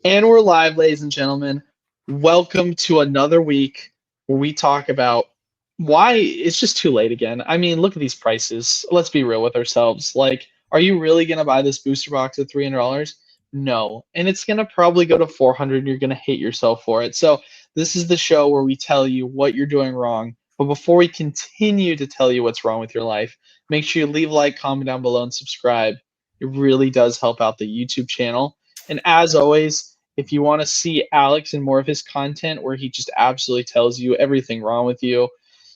And we're live, ladies and gentlemen. Welcome to another week where we talk about why it's just too late again. I mean, look at these prices. Let's be real with ourselves. Like, are you really going to buy this booster box at $300? No. And it's going to probably go to 400 and you're going to hate yourself for it. So, this is the show where we tell you what you're doing wrong. But before we continue to tell you what's wrong with your life, make sure you leave a like, comment down below, and subscribe. It really does help out the YouTube channel. And as always, if you want to see Alex and more of his content where he just absolutely tells you everything wrong with you,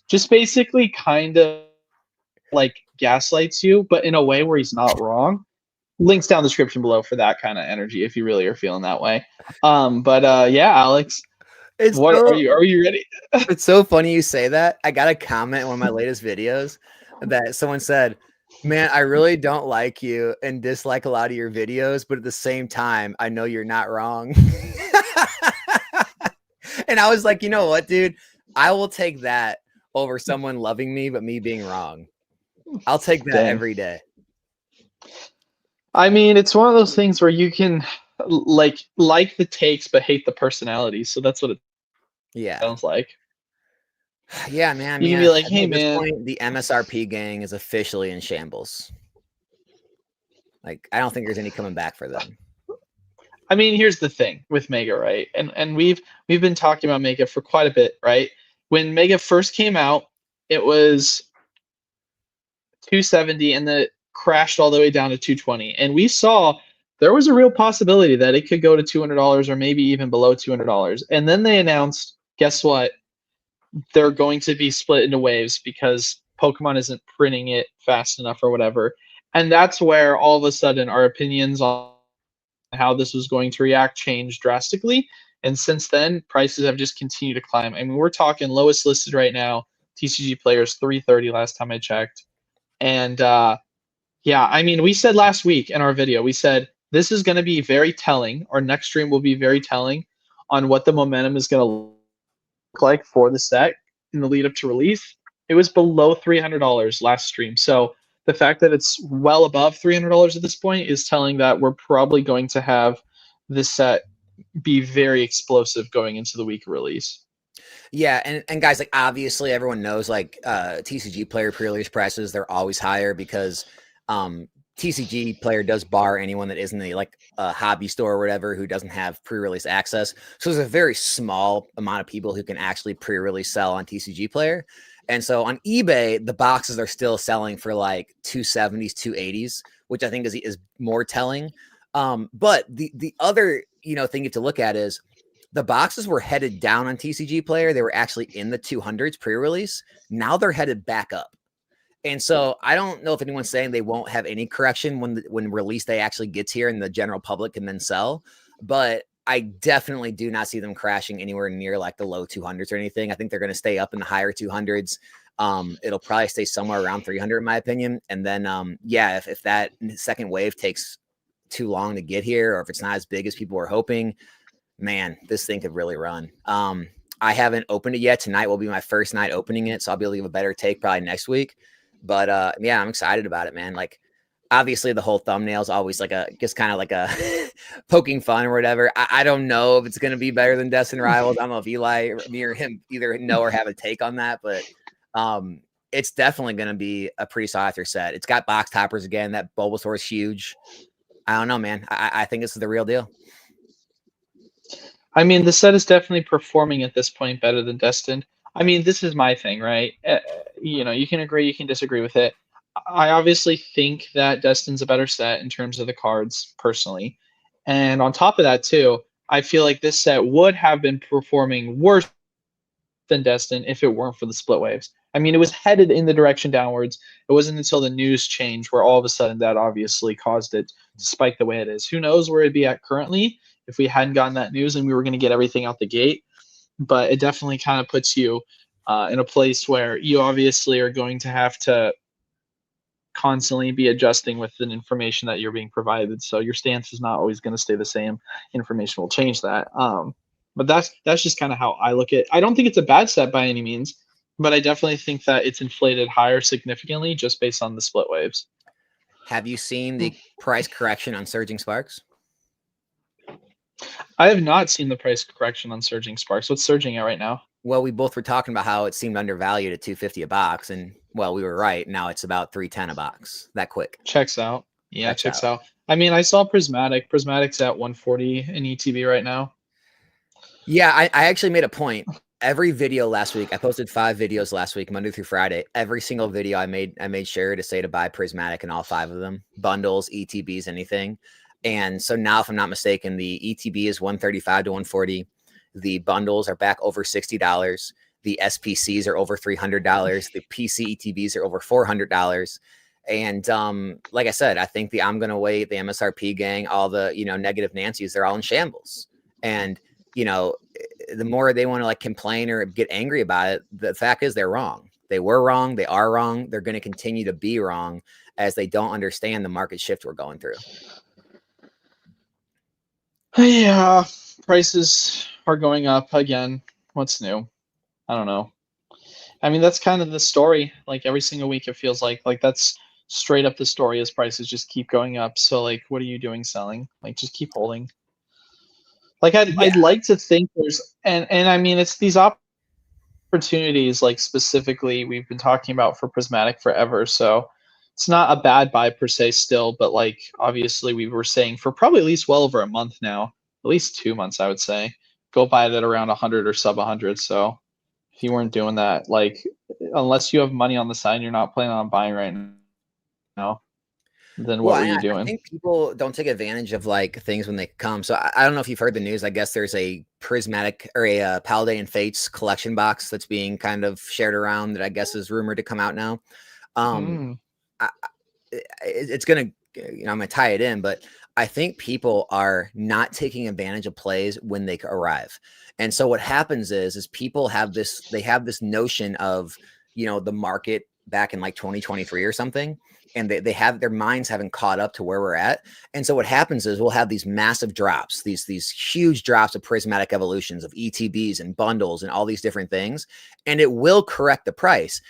just basically kind of like gaslights you, but in a way where he's not wrong. Links down the description below for that kind of energy if you really are feeling that way. Yeah, Alex, It's what are so you ready? it's so funny you say that. I got a comment in one of my latest videos that someone said, "Man, I really don't like you and dislike a lot of your videos, but at the same time, I know you're not wrong." And I was like, you know what, dude? I will take that over someone loving me, but me being wrong. I'll take that Dang. every day. I mean, it's one of those things where you can like the takes but hate the personality. So that's what it Yeah. sounds like. Yeah, man. I You mean, can I be like, think "Hey, at this man, point, the MSRP gang is officially in shambles. Like, I don't think there's any coming back for them. I mean, here's the thing with Mega, right? And we've been talking about Mega for quite a bit, right? When Mega first came out, it was 270 and then it crashed all the way down to 220. And we saw there was a real possibility that it could go to $200 or maybe even below $200. And then they announced, guess what? They're going to be split into waves because Pokemon isn't printing it fast enough or whatever. And that's where all of a sudden our opinions on how this was going to react changed drastically. And since then, prices have just continued to climb. I mean, we're talking lowest listed right now. TCG players 330 last time I checked. And yeah, I mean, we said last week in our video, we said this is going to be very telling. Our next stream will be very telling on what the momentum is going to look like for the set in the lead up to release. It was below $300 last stream. So the fact that it's well above $300 at this point is telling that we're probably going to have this set be very explosive going into the week of release. Yeah, and guys, like obviously everyone knows like TCG player pre-release prices, they're always higher because TCG player does bar anyone that isn't a hobby store or whatever who doesn't have pre-release access. So there's a very small amount of people who can actually pre-release sell on TCG player. And so on eBay, the boxes are still selling for like 270s, 280s, which I think is more telling. But the other thing you have to look at is the boxes were headed down on TCG player. They were actually in the 200s pre-release. Now they're headed back up. And so I don't know if anyone's saying they won't have any correction when release day actually gets here and the general public can then sell. But I definitely do not see them crashing anywhere near like the low 200s or anything. I think they're going to stay up in the higher 200s. It'll probably stay somewhere around 300 in my opinion. And then, if that second wave takes too long to get here, or if it's not as big as people were hoping, man, this thing could really run. I haven't opened it yet. Tonight will be my first night opening it, so I'll be able to give a better take probably next week. But yeah, I'm excited about it, man. Like, obviously, the whole thumbnail is always like just kind of like a poking fun or whatever. I don't know if it's going to be better than Destin Rivals. I don't know if Eli or me or him either know or have a take on that, but it's definitely going to be a pretty sought after set. It's got box toppers again. That Bulbasaur is huge. I don't know, man. I think this is the real deal. I mean, the set is definitely performing at this point better than Destined. I mean, this is my thing, right? You can agree, you can disagree with it. I obviously think that Destin's a better set in terms of the cards, personally. And on top of that, too, I feel like this set would have been performing worse than Destin if it weren't for the split waves. I mean, it was headed in the direction downwards. It wasn't until the news changed where all of a sudden that obviously caused it to spike the way it is. Who knows where it'd be at currently if we hadn't gotten that news and we were going to get everything out the gate. But it definitely kind of puts you in a place where you obviously are going to have to constantly be adjusting with the information that you're being provided. So your stance is not always going to stay the same. Information will change that. But that's just kind of how I look at it. I don't think it's a bad set by any means, but I definitely think that it's inflated higher significantly just based on the split waves. Have you seen the price correction on Surging Sparks? I have not seen the price correction on Surging Sparks. What's surging at right now? Well, we both were talking about how it seemed undervalued at 250 a box, and well, we were right. Now it's about 310 a box. That quick. Checks out. Yeah, Checks checks out. out. I mean, I saw Prismatic. Prismatic's at 140 in ETB right now. Yeah, I actually made a point. Every video last week, I posted 5 videos last week, Monday through Friday. Every single video I made sure to say to buy Prismatic in all 5 of them. Bundles, ETBs, anything. And so now, if I'm not mistaken, the ETB is 135 to 140. The bundles are back over $60. The SPCs are over $300. The PC ETBs are over $400. And like I said, I think I'm gonna wait, the MSRP gang, all the negative Nancy's, they're all in shambles. And the more they want to like complain or get angry about it, the fact is they're wrong. They were wrong. They are wrong. They're going to continue to be wrong as they don't understand the market shift we're going through. Yeah, prices are going up again. What's new? I don't know. I mean, that's kind of the story. Like every single week, it feels like that's straight up the story as prices just keep going up. So like, what are you doing selling? Like, just keep holding. Like I'd like to think there's and I mean it's these opportunities like specifically we've been talking about for Prismatic forever. So it's not a bad buy per se still, but like obviously we were saying for probably at least well over a month now, at least 2 months I would say, go buy it at around 100 or sub 100. So if you weren't doing that, like unless you have money on the side, you're not planning on buying right now. Then what were you I doing? think people don't take advantage of like things when they come. So I don't know if you've heard the news. I guess there's a Prismatic or a Paladin Fates collection box that's being kind of shared around that I guess is rumored to come out now. It's gonna, I'm gonna tie it in, but I think people are not taking advantage of plays when they arrive. And so what happens is people have this, they have this notion of, the market back in like 2023 or something. And they have their minds haven't caught up to where we're at. And so what happens is we'll have these massive drops, these huge drops of prismatic evolutions of ETBs and bundles and all these different things. And it will correct the price.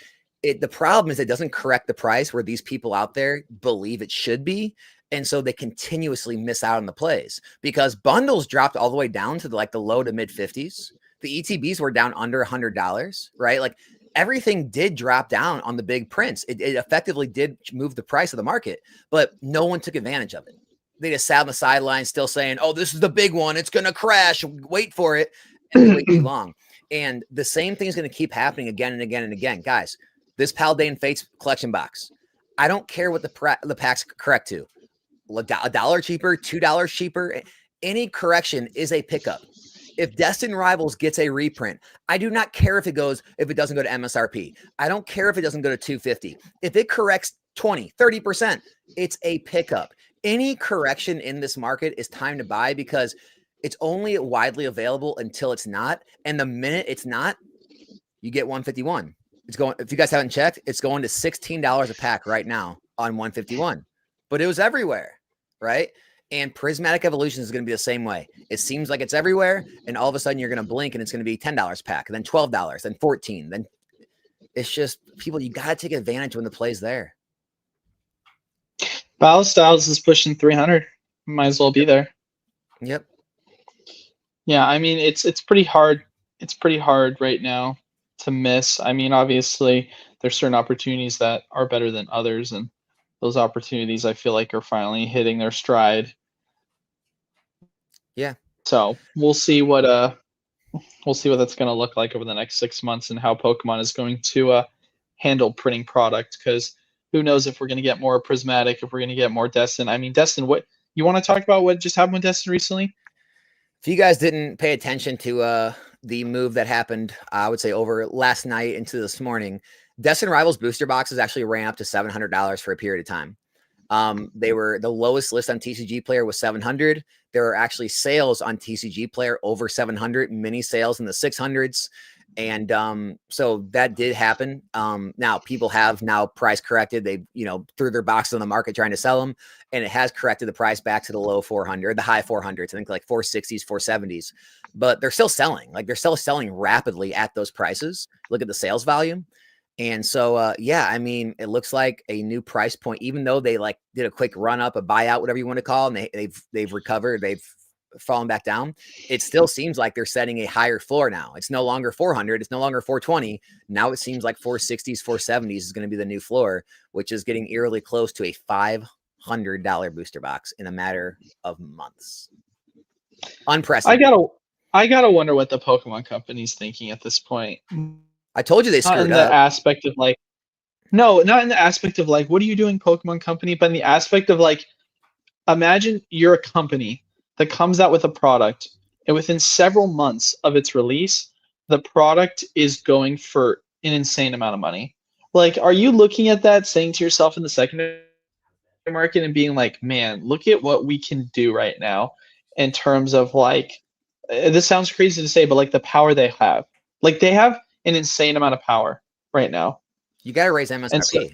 The problem is it doesn't correct the price where these people out there believe it should be. And so they continuously miss out on the plays because bundles dropped all the way down to the low to mid 50s. The ETBs were down under $100, right? Like everything did drop down on the big prints. It effectively did move the price of the market, but no one took advantage of it. They just sat on the sidelines still saying, oh, this is the big one. It's going to crash. Wait for it. And they wait too long. And the same thing is going to keep happening again and again and again. Guys, this Paladin Fates collection box, I don't care what the packs correct to. $1 cheaper, $2 cheaper. Any correction is a pickup. If Destined Rivals gets a reprint, I do not care if it doesn't go to MSRP. I don't care if it doesn't go to 250. If it corrects 20, 30%, it's a pickup. Any correction in this market is time to buy because it's only widely available until it's not. And the minute it's not, you get 151. It's going, if you guys haven't checked, it's going to $16 a pack right now on 151. But it was everywhere, right? And Prismatic Evolution is going to be the same way. It seems like it's everywhere, and all of a sudden you're going to blink and it's going to be $10 pack, then $12, then $14. Then it's just people, you got to take advantage when the play's there. Battle Styles is pushing 300. Might as well be there. Yep. Yeah, I mean it's pretty hard. It's pretty hard right now to miss. I mean, obviously there's certain opportunities that are better than others, and those opportunities I feel like are finally hitting their stride. Yeah. So we'll see what that's going to look like over the next 6 months and how Pokemon is going to handle printing product, because who knows if we're going to get more Prismatic, if we're going to get more Destin. I mean, Destin, what you want to talk about? What just happened with Destin recently? If you guys didn't pay attention to the move that happened, I would say over last night into this morning, Destin Rivals booster boxes actually ran up to $700 for a period of time. They were the lowest list on TCG Player was 700. There are actually sales on TCG Player over 700, mini sales in the 600s. And so that did happen. Now people have now price corrected. They, threw their boxes on the market trying to sell them, and it has corrected the price back to the low 400, the high 400s, I think like 460s, 470s, but they're still selling. Like they're still selling rapidly at those prices. Look at the sales volume. And so, yeah, I mean, it looks like a new price point, even though they did a quick run up, a buyout, whatever you want to call it, and they've recovered. They've falling back down, it still seems like they're setting a higher floor now. It's no longer 400. It's no longer 420. Now it seems like 460s, 470s is going to be the new floor, which is getting eerily close to a $500 booster box in a matter of months. Unprecedented. I gotta wonder what the Pokemon company's thinking at this point. I told you they Not in screwed the up. aspect of like, no, not in the aspect of like, what are you doing, Pokemon company? But in the aspect of like, imagine you're a company that comes out with a product, and within several months of its release, the product is going for an insane amount of money. Like, are you looking at that, saying to yourself in the secondary market and being like, man, look at what we can do right now in terms of like, this sounds crazy to say, but like the power they have. Like, they have an insane amount of power right now. You got to raise And MSRP.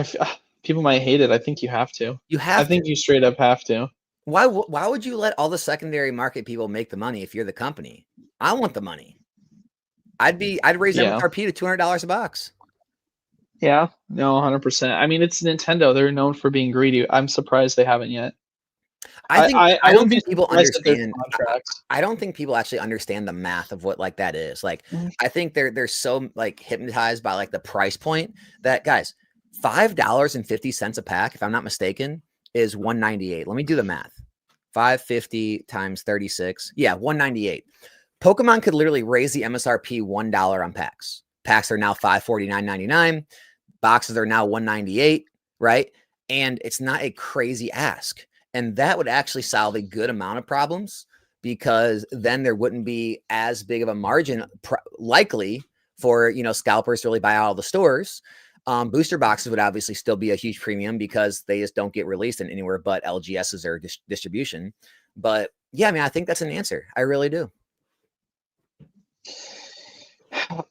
so, people might hate it. I think you have to. You have I think to. you straight up have to. Why would you let all the secondary market people make the money if you're the company? I want the money. I'd raise MSRP to $200 a box. Yeah, no, 100%. I mean, it's Nintendo. They're known for being greedy. I'm surprised they haven't yet. I don't think people understand. Contracts. I don't think people actually understand the math of what like that is. Like, I think they're so like hypnotized by like the price point that, guys, $5.50 a pack, if I'm not mistaken, is $198. Let me do the math. 550 times 36. Yeah, $198. Pokemon could literally raise the MSRP $1 on packs. Packs are now $549.99. Boxes are now $198, right? And it's not a crazy ask. And that would actually solve a good amount of problems, because then there wouldn't be as big of a margin likely for, you know, scalpers to really buy out all the stores. Booster boxes would obviously still be a huge premium because they just don't get released in anywhere but LGS's or distribution. But yeah, I mean, I think that's an answer. I really do.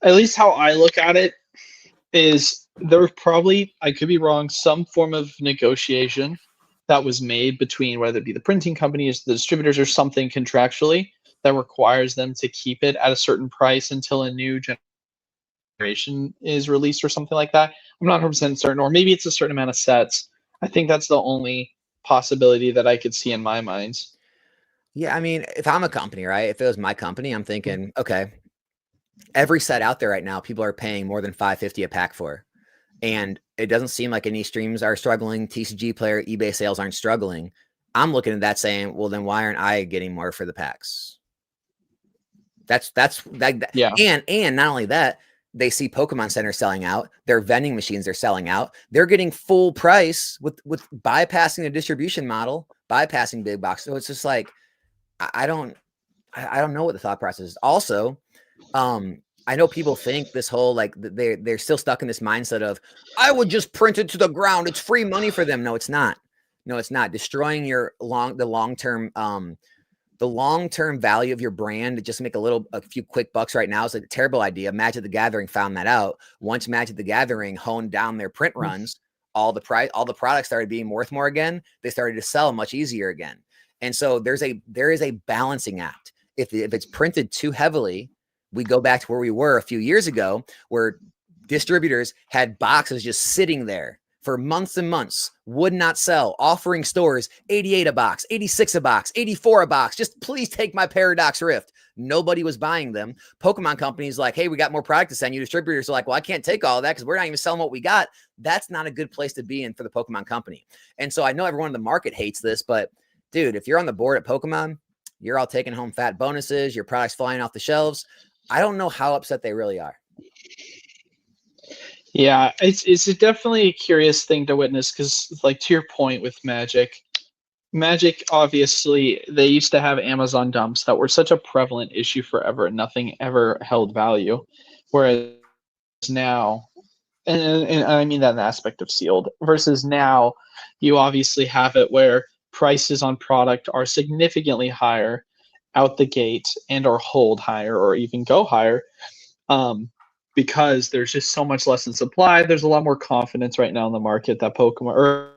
At least how I look at it is there was probably, I could be wrong, some form of negotiation that was made between whether it be the printing companies, the distributors, or something contractually that requires them to keep it at a certain price until a new generation is released or something like that. I'm not 100% certain, or maybe it's a certain amount of sets. I think that's the only possibility that I could see in my mind. Yeah, I mean, if I'm a company, right? If it was my company, I'm thinking, okay, every set out there right now, people are paying more than $5.50 a pack for. And it doesn't seem like any streams are struggling. TCG player eBay sales aren't struggling. I'm looking at that saying, well, then why aren't I getting more for the packs? That's yeah. And not only that, they see Pokemon Center selling out. Their vending machines are selling out. They're getting full price with bypassing the distribution model, bypassing big box. So it's just like, I don't know what the thought process is. Also, I know people think this whole like they're still stuck in this mindset of, I would just print it to the ground. It's free money for them. No, it's not. No, it's not. Destroying your long-term value of your brand to just make a few quick bucks right now is a terrible idea. Magic the Gathering found that out. Once Magic the Gathering honed down their print runs, all the products started being worth more again. They started to sell much easier again. And so there is a balancing act. If it's printed too heavily, we go back to where we were a few years ago, where distributors had boxes just sitting there for months and months, would not sell, offering stores 88 a box, 86 a box, 84 a box. Just please take my Paradox Rift. Nobody was buying them. Pokemon companies like, hey, we got more product to send you. Distributors are like, well, I can't take all of that because we're not even selling what we got. That's not a good place to be in for the Pokemon company. And so I know everyone in the market hates this, but dude, if you're on the board at Pokemon, you're all taking home fat bonuses, your product's flying off the shelves. I don't know how upset they really are. Yeah, it's definitely a curious thing to witness because, like, to your point with Magic, obviously, they used to have Amazon dumps that were such a prevalent issue forever and nothing ever held value. Whereas now, and I mean that in the aspect of sealed, versus now, you obviously have it where prices on product are significantly higher out the gate and or hold higher or even go higher. Because there's just so much less in supply. There's a lot more confidence right now in the market that Pokemon or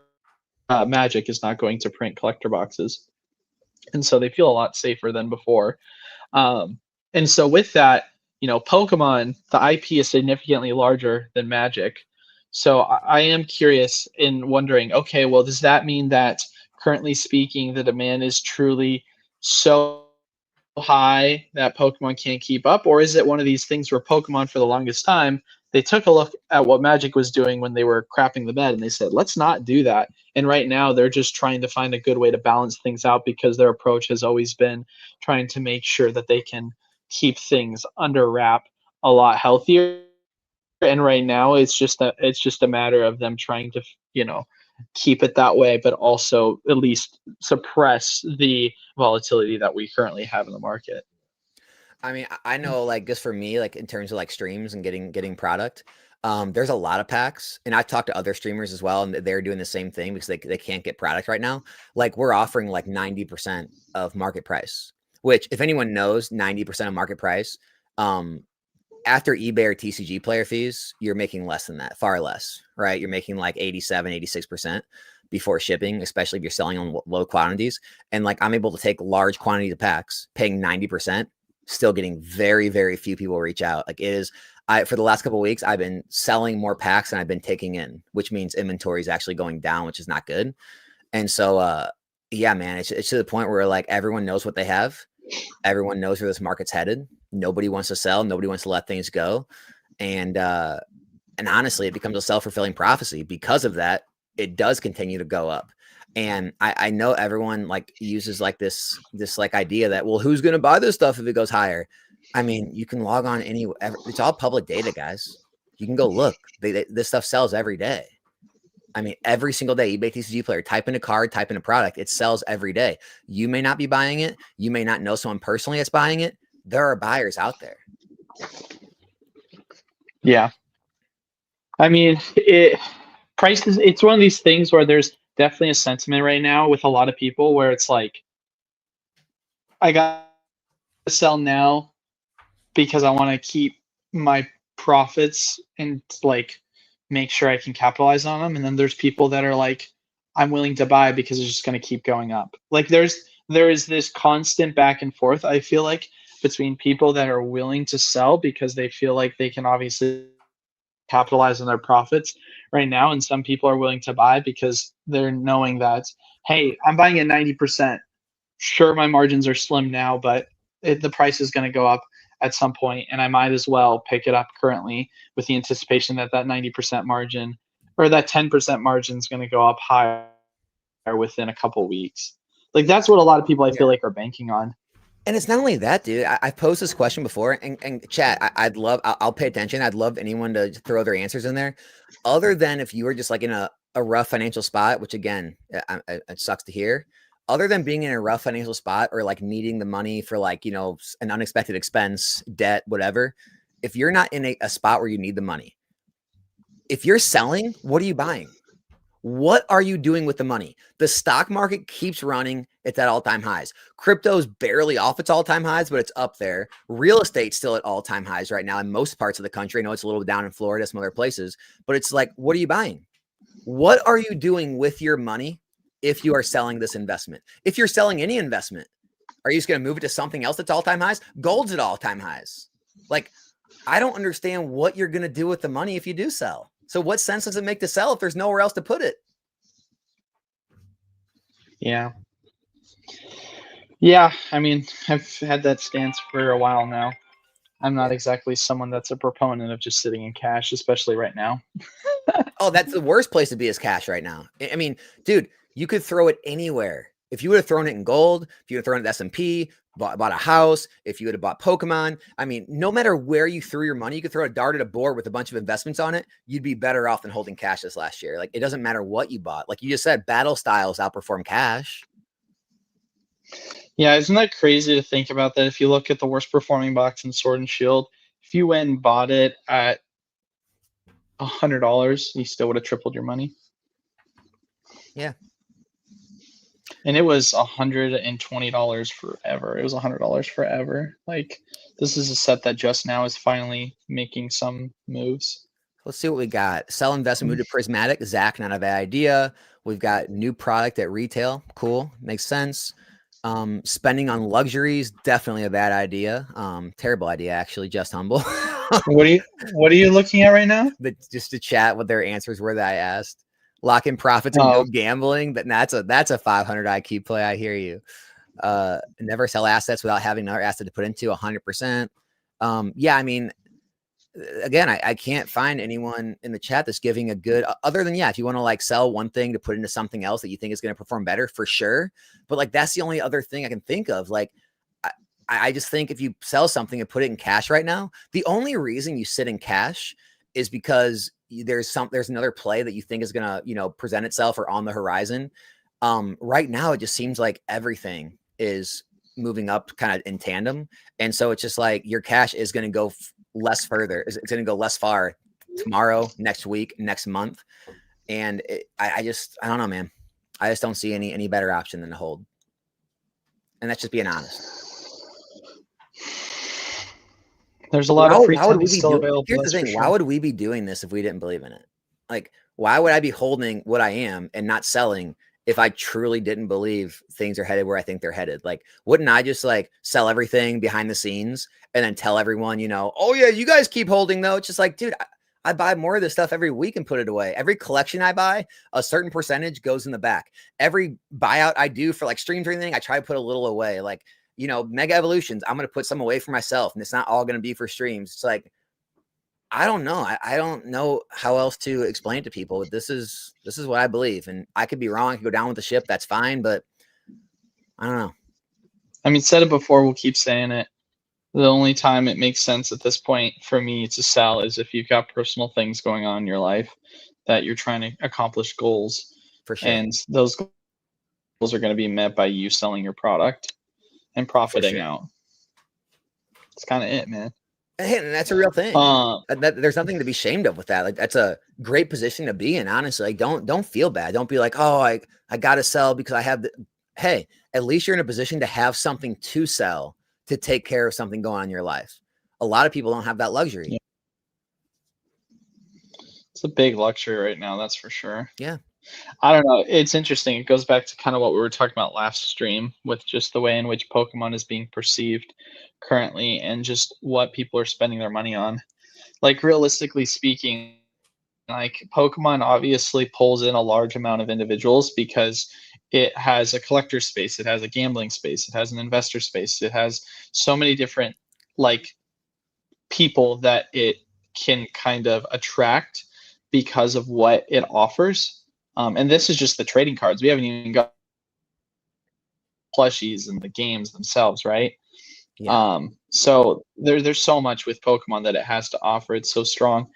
Magic is not going to print collector boxes. And so they feel a lot safer than before. And so with that, you know, Pokemon, the IP is significantly larger than Magic. So I am curious in wondering, okay, well, does that mean that currently speaking, the demand is truly so high that Pokemon can't keep up? Or is it one of these things where Pokemon, for the longest time, they took a look at what Magic was doing when they were crapping the bed and they said, let's not do that. And right now they're just trying to find a good way to balance things out because their approach has always been trying to make sure that they can keep things under wrap a lot healthier. And right now it's just a matter of them trying to, keep it that way, but also at least suppress the volatility that we currently have in the market. I mean, I know, like, just for me, like in terms of like streams and getting product, there's a lot of packs, and I've talked to other streamers as well, and they're doing the same thing because they can't get product right now. Like, we're offering like 90% of market price, which, if anyone knows, 90% of market price, after eBay or TCG player fees, you're making less than that, far less, right? You're making like 87, 86% before shipping, especially if you're selling on low quantities. And like, I'm able to take large quantities of packs, paying 90%, still getting very, very few people reach out. Like, it is, for the last couple of weeks, I've been selling more packs than I've been taking in, which means inventory is actually going down, which is not good. And so, yeah, man, it's to the point where like everyone knows what they have. Everyone knows where this market's headed. Nobody wants to sell. Nobody wants to let things go. And honestly, it becomes a self-fulfilling prophecy. Because of that, it does continue to go up. And I know everyone like uses like this like idea that, well, who's going to buy this stuff if it goes higher? I mean, you can log on it's all public data, guys. You can go look. This stuff sells every day. I mean, every single day, eBay TCG player, type in a card, type in a product. It sells every day. You may not be buying it. You may not know someone personally that's buying it. There are buyers out there. Yeah. I mean, prices, it's one of these things where there's definitely a sentiment right now with a lot of people where it's like, I got to sell now because I want to keep my profits and like make sure I can capitalize on them. And then there's people that are like, I'm willing to buy because it's just going to keep going up. Like there is this constant back and forth, I feel like, between people that are willing to sell because they feel like they can obviously capitalize on their profits right now, and some people are willing to buy because they're knowing that, hey, I'm buying at 90%. Sure, my margins are slim now, but the price is going to go up at some point, and I might as well pick it up currently with the anticipation that 90% margin or that 10% margin is going to go up higher within a couple weeks. Like that's what a lot of people I feel like are banking on. And it's not only that, dude. I've posed this question before, and chat, I'll pay attention. I'd love anyone to throw their answers in there. Other than if you were just like in a rough financial spot, which again, it sucks to hear. Other than being in a rough financial spot or like needing the money for like, an unexpected expense, debt, whatever. If you're not in a spot where you need the money, if you're selling, what are you buying? What are you doing with the money? The stock market keeps running. It's at all-time highs. Crypto's barely off its all-time highs, but it's up there. Real estate's still at all-time highs right now in most parts of the country. I know it's a little down in Florida, some other places, but it's like, what are you buying? What are you doing with your money if you are selling this investment? If you're selling any investment, are you just going to move it to something else that's all-time highs? Gold's at all-time highs. Like, I don't understand what you're going to do with the money if you do sell. So what sense does it make to sell if there's nowhere else to put it? Yeah. Yeah, I mean, I've had that stance for a while now. I'm not exactly someone that's a proponent of just sitting in cash, especially right now. Oh, that's the worst place to be is cash right now. I mean, dude, you could throw it anywhere. If you would have thrown it in gold, if you would have thrown it in S&P, bought a house, if you would have bought Pokemon, I mean, no matter where you threw your money, you could throw a dart at a board with a bunch of investments on it. You'd be better off than holding cash this last year. Like, it doesn't matter what you bought. Like you just said, battle styles outperform cash. Yeah, isn't that crazy to think about that? If you look at the worst performing box in Sword and Shield, if you went and bought it at $100, you still would have tripled your money. Yeah. And it was $120 forever. It was $100 forever. Like, this is a set that just now is finally making some moves. Let's see what we got. Sell investment, move to Prismatic. Zach, not a bad idea. We've got new product at retail. Cool. Makes sense. Spending on luxuries, definitely a bad idea. Terrible idea, actually. Just humble. What are you looking at right now? But just to chat what their answers were that I asked. lock in profits and no gambling. That's a 500 IQ play. I hear you. Never sell assets without having another asset to put into 100%. Yeah, I mean, again, I can't find anyone in the chat that's giving a good, other than, yeah, if you want to like sell one thing to put into something else that you think is going to perform better, for sure. But like, that's the only other thing I can think of. Like, I just think if you sell something and put it in cash right now, the only reason you sit in cash is because there's another play that you think is going to, you know, present itself or on the horizon. Right now, it just seems like everything is moving up kind of in tandem. And so it's just like your cash is going to go less further. It's going to go less far tomorrow, next week, next month. And I don't know, man. I just don't see any better option than to hold. And that's just being honest. There's a lot of free time still available. Here's the thing. Sure. Why would we be doing this if we didn't believe in it? Like, why would I be holding what I am and not selling if I truly didn't believe things are headed where I think they're headed? Like, wouldn't I just like sell everything behind the scenes and then tell everyone, you know, oh yeah, you guys keep holding though. It's just like, dude, I buy more of this stuff every week and put it away. Every collection I buy, a certain percentage goes in the back. Every buyout I do for like streams or anything, I try to put a little away. Like, you know, Mega Evolutions, I'm going to put some away for myself, and it's not all going to be for streams. It's like, I don't know. I don't know how else to explain it to people, but this is what I believe. And I could be wrong. I could go down with the ship. That's fine. But I don't know. I mean, said it before. We'll keep saying it. The only time it makes sense at this point for me to sell is if you've got personal things going on in your life that you're trying to accomplish goals. For sure. And those goals are going to be met by you selling your product and profiting out. It's kind of it, man. Hey, and that's a real thing. There's nothing to be ashamed of with that. Like, that's a great position to be in, honestly. Like, don't feel bad. Don't be like, oh, I got to sell because I have hey, at least you're in a position to have something to sell to take care of something going on in your life. A lot of people don't have that luxury. Yeah. It's a big luxury right now, that's for sure. Yeah. I don't know. It's interesting. It goes back to kind of what we were talking about last stream with just the way in which Pokemon is being perceived currently and just what people are spending their money on. Like, realistically speaking, like, Pokemon obviously pulls in a large amount of individuals because it has a collector space, it has a gambling space, it has an investor space, it has so many different like people that it can kind of attract because of what it offers. And this is just the trading cards. We haven't even got plushies and the games themselves, right? Yeah. So there's so much with Pokemon that it has to offer. It's so strong.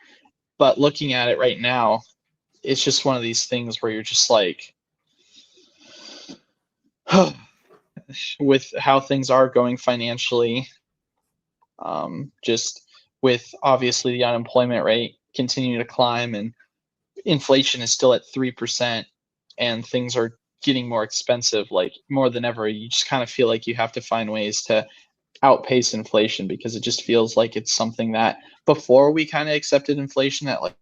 But looking at it right now, it's just one of these things where you're just like, with how things are going financially, just with obviously the unemployment rate continuing to climb and inflation is still at 3% and things are getting more expensive, like more than ever. You just kind of feel like you have to find ways to outpace inflation because it just feels like it's something that before we kind of accepted inflation at like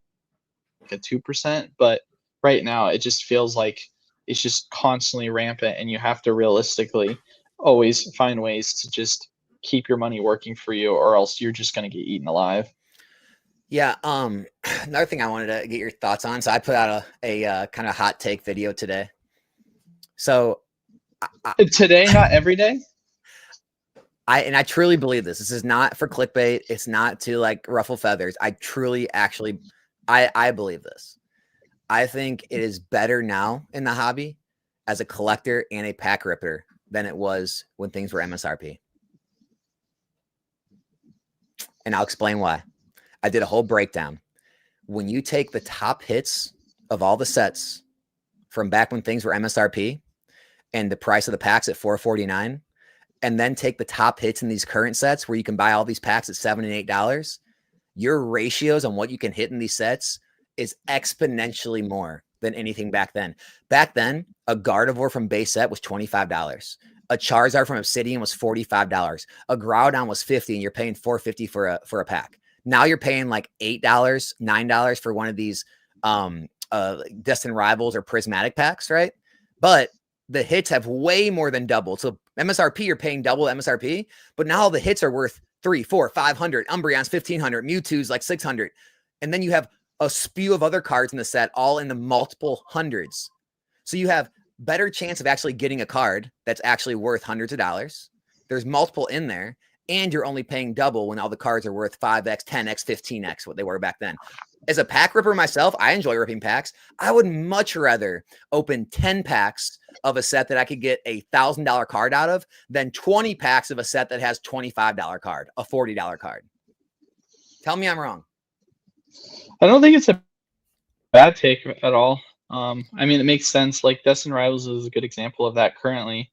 a 2%, but right now it just feels like it's just constantly rampant and you have to realistically always find ways to just keep your money working for you or else you're just going to get eaten alive. Yeah. Another thing I wanted to get your thoughts on. So I put out a kind of hot take video today. So today, not every day. I truly believe this. This is not for clickbait. It's not to like ruffle feathers. I truly, actually, I believe this. I think it is better now in the hobby as a collector and a pack ripper than it was when things were MSRP. And I'll explain why. I did a whole breakdown. When you take the top hits of all the sets from back when things were MSRP and the price of the packs at $4.49, and then take the top hits in these current sets where you can buy all these packs at $7 and $8, your ratios on what you can hit in these sets is exponentially more than anything back then. Back then, a Gardevoir from base set was $25. A Charizard from Obsidian was $45. A Groudon was $50, and you're paying $4.50 for a pack. Now you're paying like $8, $9 for one of these Destined Rivals or Prismatic packs, right? But the hits have way more than doubled. So MSRP, you're paying double MSRP, but now all the hits are worth $300, $400, $500. Umbreon's $1,500, Mewtwo's like $600. And then you have a spew of other cards in the set, all in the multiple hundreds. So you have better chance of actually getting a card that's actually worth hundreds of dollars. There's multiple in there, and you're only paying double when all the cards are worth 5x, 10x, 15x, what they were back then. As a pack ripper myself, I enjoy ripping packs. I would much rather open 10 packs of a set that I could get a $1,000 card out of than 20 packs of a set that has $25 card, a $40 card. Tell me I'm wrong. I don't think it's a bad take at all. I mean, it makes sense. Like Destin Rivals is a good example of that currently,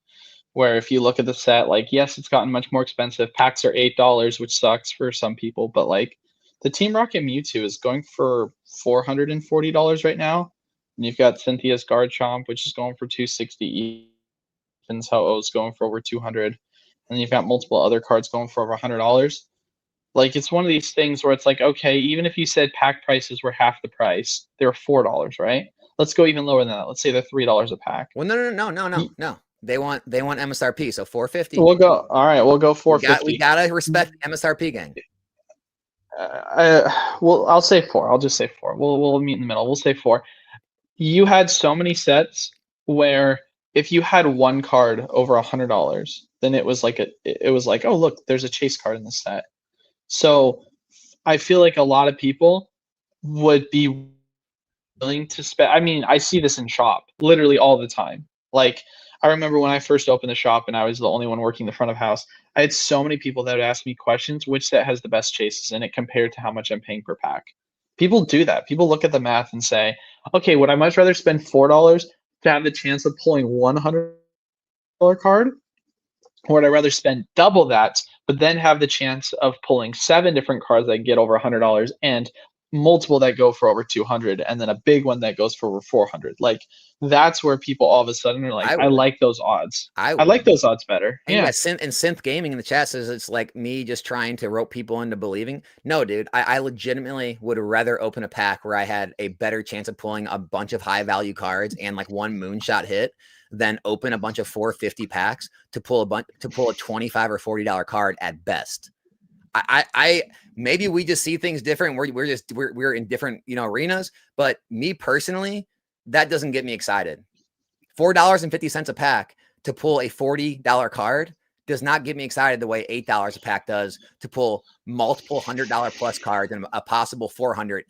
where if you look at the set, like, yes, it's gotten much more expensive. Packs are $8, which sucks for some people, but like the Team Rocket Mewtwo is going for $440 right now. And you've got Cynthia's Garchomp, which is going for $260. Ethan's Ho-Oh is going for over $200. And then you've got multiple other cards going for over $100. Like, it's one of these things where it's like, okay, even if you said pack prices were half the price, they were $4, right? Let's go even lower than that. Let's say they're $3 a pack. Well, no. They want MSRP, so $450. We'll go. All right, we'll go $450. We gotta respect MSRP, gang. Well, I'll say $4. I'll just say $4. We'll meet in the middle. We'll say $4. You had so many sets where if you had one card over $100, then it was like oh, look, there's a chase card in the set. So I feel like a lot of people would be willing to spend. I mean, I see this in shop literally all the time. Like, I remember when I first opened the shop and I was the only one working the front of house, I had so many people that would ask me questions, which set has the best chases in it compared to how much I'm paying per pack. People do that. People look at the math and say, okay, would I much rather spend $4 to have the chance of pulling $100 card? Or would I rather spend double that, but then have the chance of pulling 7 different cards that get over $100 and multiple that go for over 200, and then a big one that goes for over 400? Like, that's where people all of a sudden are like, I like those odds. I like those odds better. And yeah, Synth Gaming in the chat says it's like me just trying to rope people into believing. No, dude, I legitimately would rather open a pack where I had a better chance of pulling a bunch of high value cards and like one moonshot hit than open a bunch of 450 packs to pull a $25 or $40 card at best. I maybe we just see things different. We're in different, arenas, but me personally, that doesn't get me excited. $4.50 a pack to pull a $40 card does not get me excited the way $8 a pack does to pull multiple $100 plus cards and a possible $400,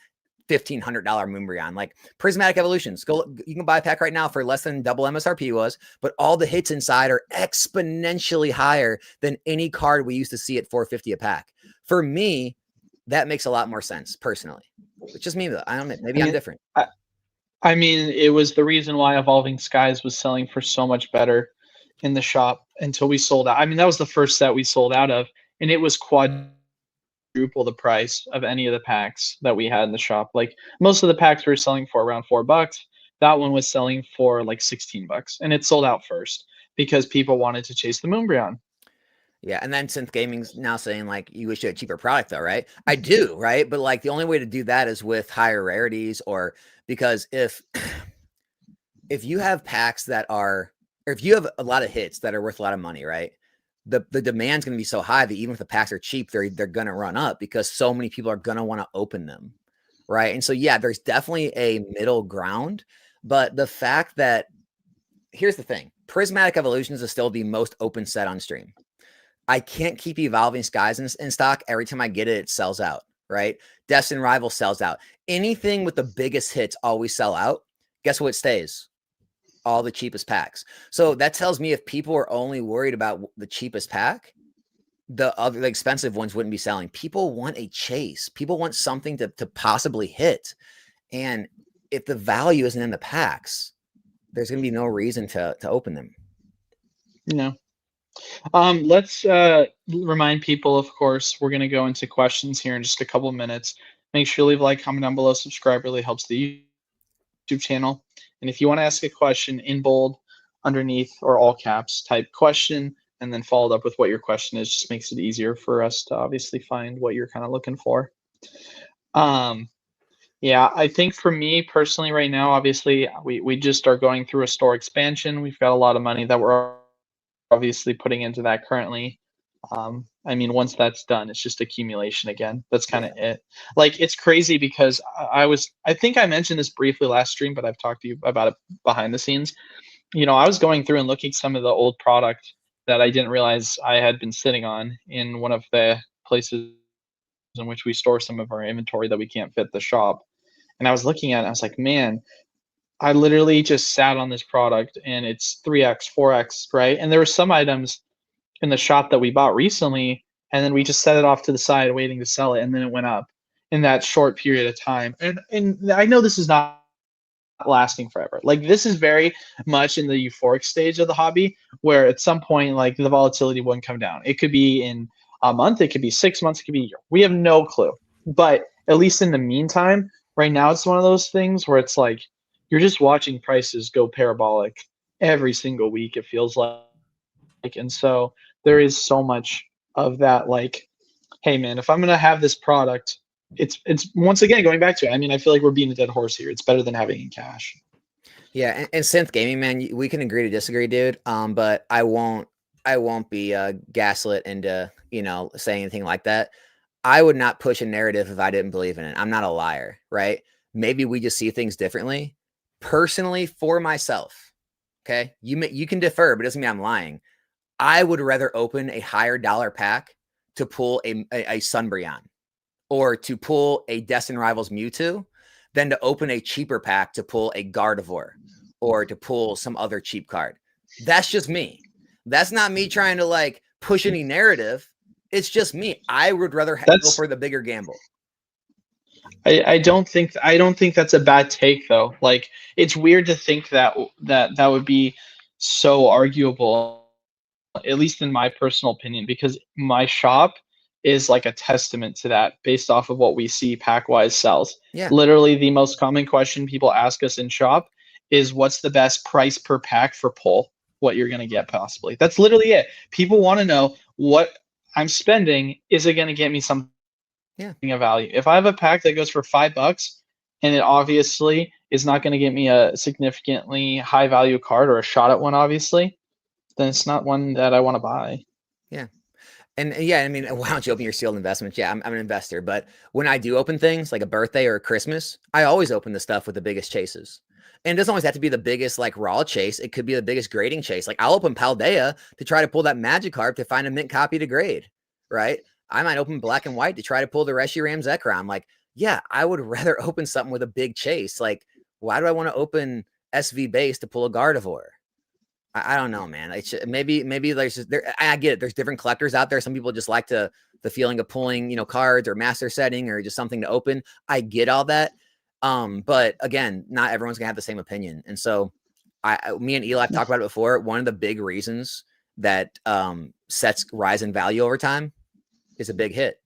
$1,500 Moonbreon. Like Prismatic Evolutions, you can buy a pack right now for less than double MSRP was, but all the hits inside are exponentially higher than any card we used to see at $450 a pack. For me, that makes a lot more sense personally. It's just me though. I don't know. Maybe I'm different. I mean, it was the reason why Evolving Skies was selling for so much better in the shop until we sold out. I mean, that was the first set we sold out of, and it was quadruple the price of any of the packs that we had in the shop. Like, most of the packs we were selling for around $4. That one was selling for like $16, and it sold out first because people wanted to chase the Moonbreon. Yeah, and then Synth Gaming's now saying like you wish you had a cheaper product though, right? I do, right? But like the only way to do that is with higher rarities, or because if you have packs that are, or if you have a lot of hits that are worth a lot of money, right? The demand's going to be so high that even if the packs are cheap, they're going to run up because so many people are going to want to open them, right? And so yeah, there's definitely a middle ground, but the fact that, here's the thing, Prismatic Evolutions is still the most open set on stream. I can't keep Evolving Skies in stock. Every time I get it, it sells out, right? Destin Rival sells out. Anything with the biggest hits always sell out. Guess what stays? All the cheapest packs. So that tells me if people are only worried about the cheapest pack, the other expensive ones wouldn't be selling. People want a chase. People want something to possibly hit. And if the value isn't in the packs, there's going to be no reason to open them. No. Let's remind people, of course, we're going to go into questions here in just a couple of minutes. Make sure you leave a like, comment down below, subscribe, really helps the YouTube channel. And if you want to ask a question in bold, underneath, or all caps, type question, and then followed up with what your question is. Just makes it easier for us to obviously find what you're kind of looking for. Yeah, I think for me personally right now, obviously, we just are going through a store expansion. We've got a lot of money that we're obviously putting into that currently. I mean, once that's done, it's just accumulation again. That's kind of it. Like, it's crazy because I think I mentioned this briefly last stream, but I've talked to you about it behind the scenes. You know, I was going through and looking at some of the old product that I didn't realize I had been sitting on in one of the places in which we store some of our inventory that we can't fit the shop. And I was looking at it, and I was like, man, I literally just sat on this product and it's 3x, 4x, right? And there were some items in the shop that we bought recently, and then we just set it off to the side waiting to sell it, and then it went up in that short period of time. And I know this is not lasting forever. Like, this is very much in the euphoric stage of the hobby, where at some point, like, the volatility wouldn't come down. It could be in a month, it could be 6 months, it could be a year. We have no clue. But at least in the meantime, right now it's one of those things where it's like you're just watching prices go parabolic every single week, it feels like. And so there is so much of that, like, hey man, if I'm gonna have this product, it's once again going back to it. I mean, I feel like we're beating a dead horse here. It's better than having in cash. Yeah, and Synth Gaming, man, we can agree to disagree, dude. But I won't be gaslit into saying anything like that. I would not push a narrative if I didn't believe in it. I'm not a liar, right? Maybe we just see things differently. Personally, for myself, okay, you can defer, but it doesn't mean I'm lying. I would rather open a higher dollar pack to pull a Sunbreon or to pull a Destin Rivals Mewtwo than to open a cheaper pack to pull a Gardevoir or to pull some other cheap card. That's just me. That's not me trying to like push any narrative. It's just me. I would rather go for the bigger gamble. I don't think that's a bad take though. Like, it's weird to think that would be so arguable, at least in my personal opinion, because my shop is like a testament to that based off of what we see pack-wise sells. Yeah. Literally the most common question people ask us in shop is what's the best price per pack for pull, what you're going to get possibly. That's literally it. People want to know what I'm spending, is it going to get me something of value? If I have a pack that goes for $5 and it obviously is not going to get me a significantly high value card or a shot at one, obviously, then it's not one that I want to buy. Yeah. And yeah, I mean, why don't you open your sealed investments? Yeah, I'm an investor, but when I do open things like a birthday or a Christmas, I always open the stuff with the biggest chases. And it doesn't always have to be the biggest like raw chase. It could be the biggest grading chase. Like I'll open Paldea to try to pull that Magikarp to find a mint copy to grade, right? I might open Black and White to try to pull the Reshiram Zekrom. Like, yeah, I would rather open something with a big chase. Like, why do I want to open SV base to pull a Gardevoir? I don't know, man. Maybe there's just, I get it. There's different collectors out there. Some people just like the feeling of pulling, cards or master setting or just something to open. I get all that. But again, not everyone's gonna have the same opinion. And so me and Eli talked about it before. One of the big reasons that sets rise in value over time is a big hit.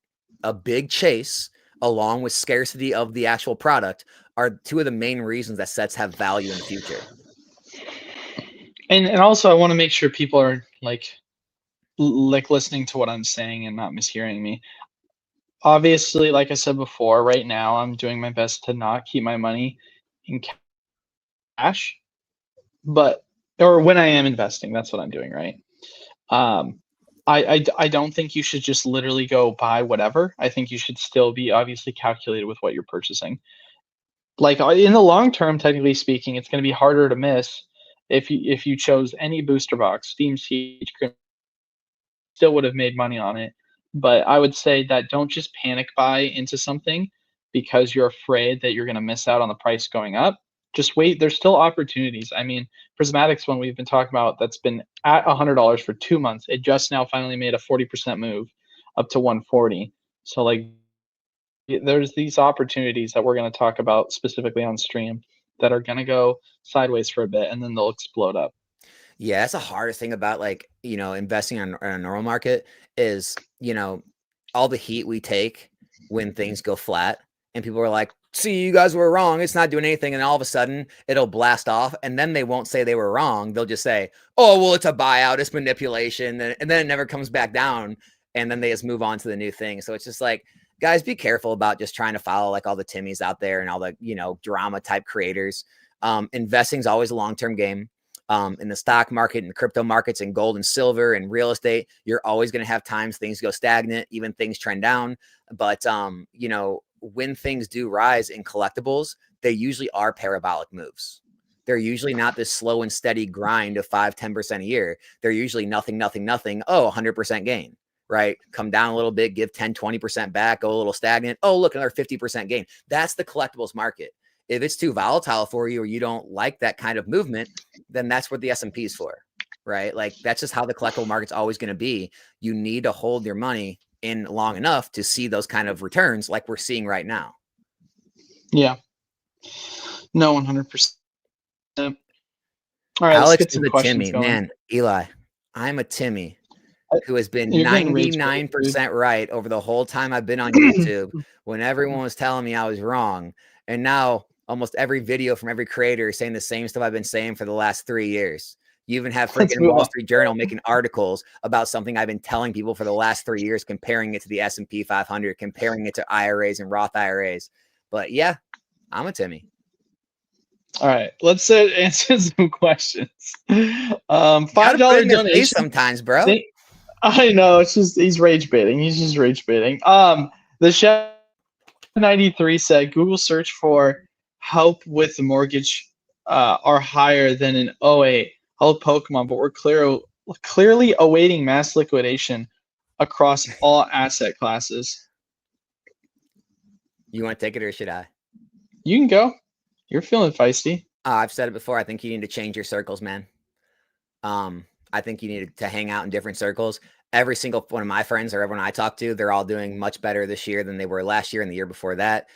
A big chase along with scarcity of the actual product are two of the main reasons that sets have value in the future. And also I want to make sure people are like listening to what I'm saying and not mishearing me. Obviously, like I said before, right now I'm doing my best to not keep my money in cash, or when I am investing, that's what I'm doing, right? I don't think you should just literally go buy whatever. I think you should still be obviously calculated with what you're purchasing. Like in the long term, technically speaking, it's going to be harder to miss if you chose any booster box. Steam Siege still would have made money on it, but I would say that don't just panic buy into something because you're afraid that you're going to miss out on the price going up. Just wait. There's still opportunities. I mean, Prismatic's one we've been talking about that's been at $100 for 2 months. It just now finally made a 40% move up to 140. So like, there's these opportunities that we're going to talk about specifically on stream that are going to go sideways for a bit and then they'll explode up. Yeah, that's the hardest thing about like, investing in a normal market is, all the heat we take when things go flat and people are like, see, you guys were wrong. It's not doing anything. And all of a sudden it'll blast off and then they won't say they were wrong. They'll just say, oh, well, it's a buyout, it's manipulation. And then it never comes back down. And then they just move on to the new thing. So it's just like, guys, be careful about just trying to follow like all the Timmies out there and all the, drama type creators. Investing is always a long-term game. In the stock market and crypto markets and gold and silver and real estate, you're always going to have times things go stagnant, even things trend down. But, you know, when things do rise in collectibles, they usually are parabolic moves. They're usually not this slow and steady grind of 5-10% a year. They're usually nothing, nothing, nothing. Oh, 100% gain, right? Come down a little bit, give 10-20% back, go a little stagnant. Oh, look, another 50% gain. That's the collectibles market. If it's too volatile for you or you don't like that kind of movement, then that's what the S&P is for, right? Like that's just how the collectible market's always going to be. You need to hold your money in long enough to see those kind of returns like we're seeing right now. Yeah. No, 100%. All right, Alex let's get is some a questions Timmy. going. Man, Eli, I'm a Timmy who has been You're getting rage bait, 99% right over the whole time I've been on YouTube when everyone was telling me I was wrong. And now almost every video from every creator is saying the same stuff I've been saying for the last 3 years. You even have Let's freaking move Wall on. Street Journal making articles about something I've been telling people for the last 3 years, comparing it to the S&P 500, comparing it to IRAs and Roth IRAs. But yeah, I'm a Timmy. All right, let's answer some questions. $5 donation. Sometimes, bro. I know, it's just he's rage baiting. He's just rage baiting. The chef 93 said Google search for help with the mortgage are higher than in 08. Help Pokemon, but we're clearly awaiting mass liquidation across all asset classes. You want to take it or should I? You can go. You're feeling feisty. I've said it before. I think you need to change your circles, man. I think you need to hang out in different circles. Every single one of my friends or everyone I talk to, they're all doing much better this year than they were last year and the year before that.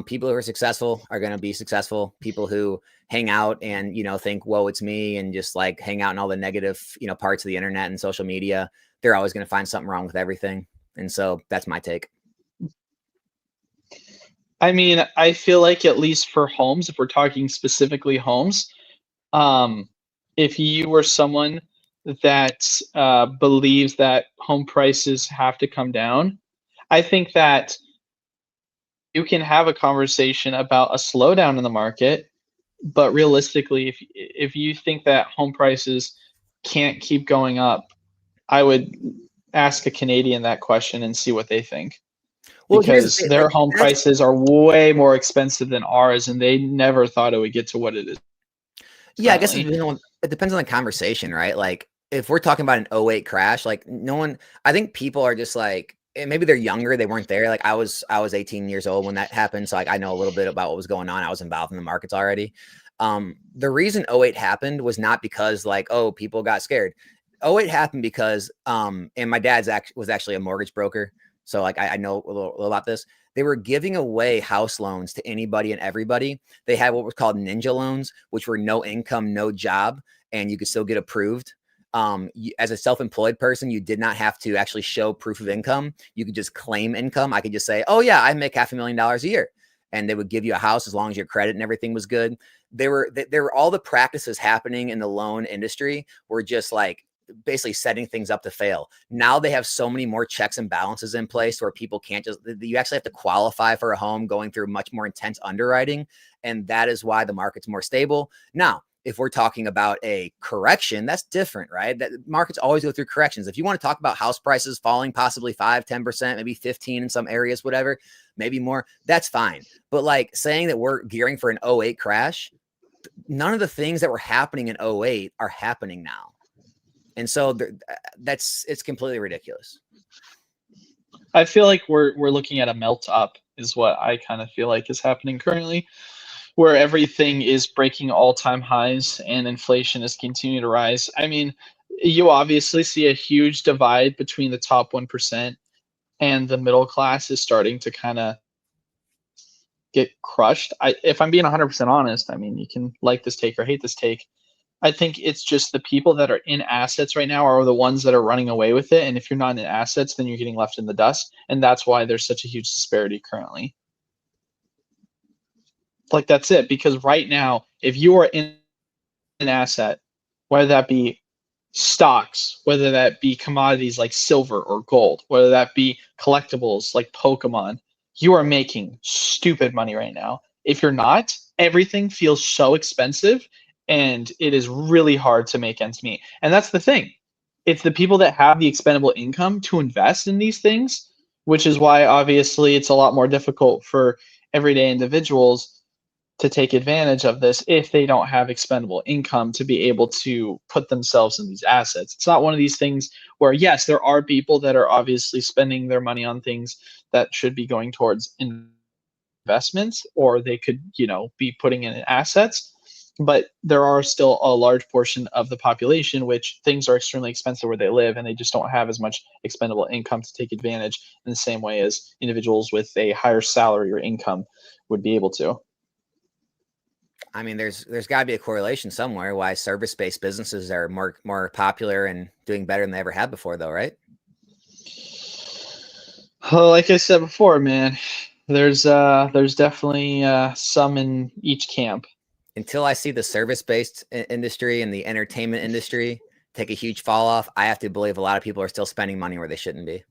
People who are successful are going to be successful. People who hang out and, you know, think, whoa, it's me, and just like hang out in all the negative, you know, parts of the internet and social media, they're always going to find something wrong with everything. And so that's my take. I mean, I feel like at least for homes, if we're talking specifically homes, if you were someone that believes that home prices have to come down, I think that you can have a conversation about a slowdown in the market. But realistically, if you think that home prices can't keep going up, I would ask a Canadian that question and see what they think. Well, Because their home prices are way more expensive than ours, and they never thought it would get to what it is. Yeah, I guess it depends on the conversation, right? Like if we're talking about an 08 crash, like no one, I think people are just like, maybe they're younger, they weren't there. Like I was 18 years old when that happened, so like I know a little bit about what was going on. I was involved in the markets already. The reason 08 happened was not because like, oh, people got scared. 08 happened because and my dad's was actually a mortgage broker, so like I know a little about this. They were giving away house loans to anybody and everybody. They had what was called ninja loans, which were no income, no job, and you could still get approved. As a self-employed person, you did not have to actually show proof of income. You could just claim income. I could just say, oh yeah, I make $500,000 a year. And they would give you a house as long as your credit and everything was good. There were all the practices happening in the loan industry were just like basically setting things up to fail. Now they have so many more checks and balances in place where people can't just, you actually have to qualify for a home, going through much more intense underwriting. And that is why the market's more stable. Now, if we're talking about a correction, that's different, right? That markets always go through corrections. If you want to talk about house prices falling possibly 5-10%, maybe 15 in some areas, whatever, maybe more, that's fine. But like saying that we're gearing for an 08 crash, none of the things that were happening in 08 are happening now. And so it's completely ridiculous. I feel like we're looking at a melt up is what I kind of feel like is happening currently, where everything is breaking all-time highs and inflation is continuing to rise. I mean, you obviously see a huge divide between the top 1% and the middle class is starting to kind of get crushed. If I'm being 100% honest, I mean, you can like this take or hate this take. I think it's just the people that are in assets right now are the ones that are running away with it. And if you're not in assets, then you're getting left in the dust. And that's why there's such a huge disparity currently. Like, that's it. Because right now, if you are in an asset, whether that be stocks, whether that be commodities like silver or gold, whether that be collectibles like Pokemon, you are making stupid money right now. If you're not, everything feels so expensive. and it is really hard to make ends meet. And that's the thing. It's the people that have the expendable income to invest in these things, which is why obviously it's a lot more difficult for everyday individuals to take advantage of this if they don't have expendable income to be able to put themselves in these assets. It's not one of these things where, yes, there are people that are obviously spending their money on things that should be going towards investments, or they could, be putting in assets. But there are still a large portion of the population which things are extremely expensive where they live, and they just don't have as much expendable income to take advantage in the same way as individuals with a higher salary or income would be able to. I mean, there's got to be a correlation somewhere why service-based businesses are more popular and doing better than they ever had before, though, right? Well, like I said before, man, there's definitely some in each camp. Until I see the service-based industry and the entertainment industry take a huge fall off, I have to believe a lot of people are still spending money where they shouldn't be.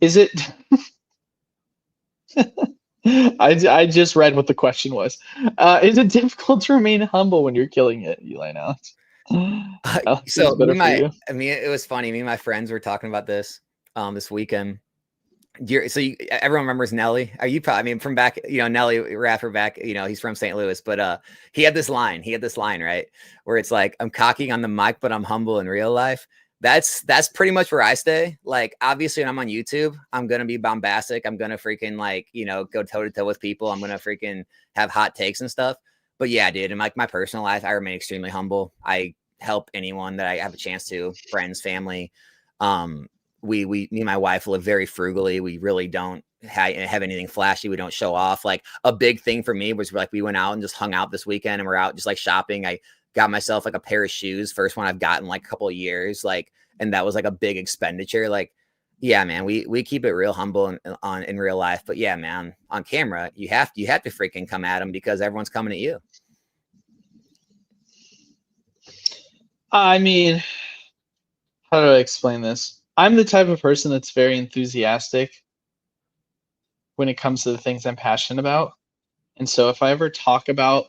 Is it? I just read what the question was. Is it difficult to remain humble when you're killing it, Eli? Now, so it was funny. Me and my friends were talking about this this weekend. Everyone remembers Nelly. Are you probably? I mean, from back, Nelly rapper back. He's from St. Louis, but he had this line. Right, where it's like, "I'm cocky on the mic, but I'm humble in real life." That's pretty much where I stay. Like, obviously, when I'm on YouTube, I'm gonna be bombastic. I'm gonna freaking go toe to toe with people. I'm gonna freaking have hot takes and stuff. But yeah, dude, in like my personal life, I remain extremely humble. I help anyone that I have a chance to, friends, family. Me and my wife live very frugally. We really don't have anything flashy. We don't show off. Like, a big thing for me was like, we went out and just hung out this weekend, and we're out just like shopping. I got myself like a pair of shoes, first one I've gotten like a couple of years, and that was like a big expenditure. Like, yeah, man, we keep it real humble in real life. But yeah, man, on camera, you have to freaking come at them because everyone's coming at you. I mean, how do I explain this? I'm the type of person that's very enthusiastic when it comes to the things I'm passionate about. And so if I ever talk about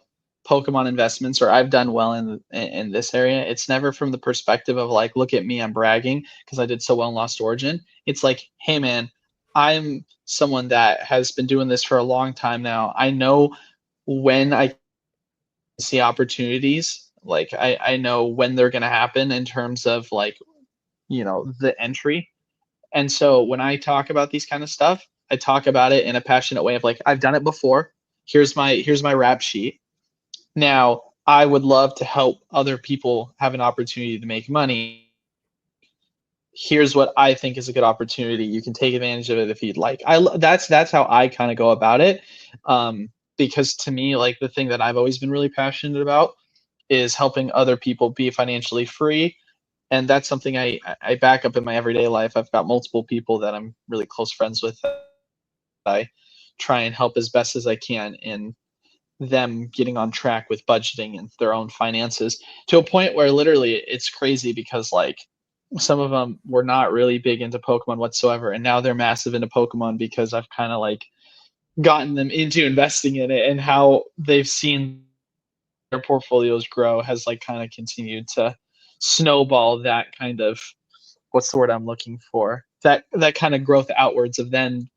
Pokemon investments, or I've done well in this area, it's never from the perspective of like, look at me, I'm bragging because I did so well in Lost Origin. It's like, hey man, I'm someone that has been doing this for a long time now. I know when I see opportunities, like I know when they're going to happen in terms of like, the entry. And so when I talk about these kind of stuff, I talk about it in a passionate way of like, I've done it before. Here's my rap sheet. Now, I would love to help other people have an opportunity to make money. Here's what I think is a good opportunity. You can take advantage of it if you'd like. That's how I kind of go about it. Because to me, like, the thing that I've always been really passionate about is helping other people be financially free. And that's something I back up in my everyday life. I've got multiple people that I'm really close friends with that I try and help as best as I can in them getting on track with budgeting and their own finances, to a point where literally it's crazy because like some of them were not really big into Pokemon whatsoever, and now they're massive into Pokemon because I've kind of like gotten them into investing in it, and how they've seen their portfolios grow has like kind of continued to snowball that kind of, what's the word I'm looking for, that kind of growth outwards of them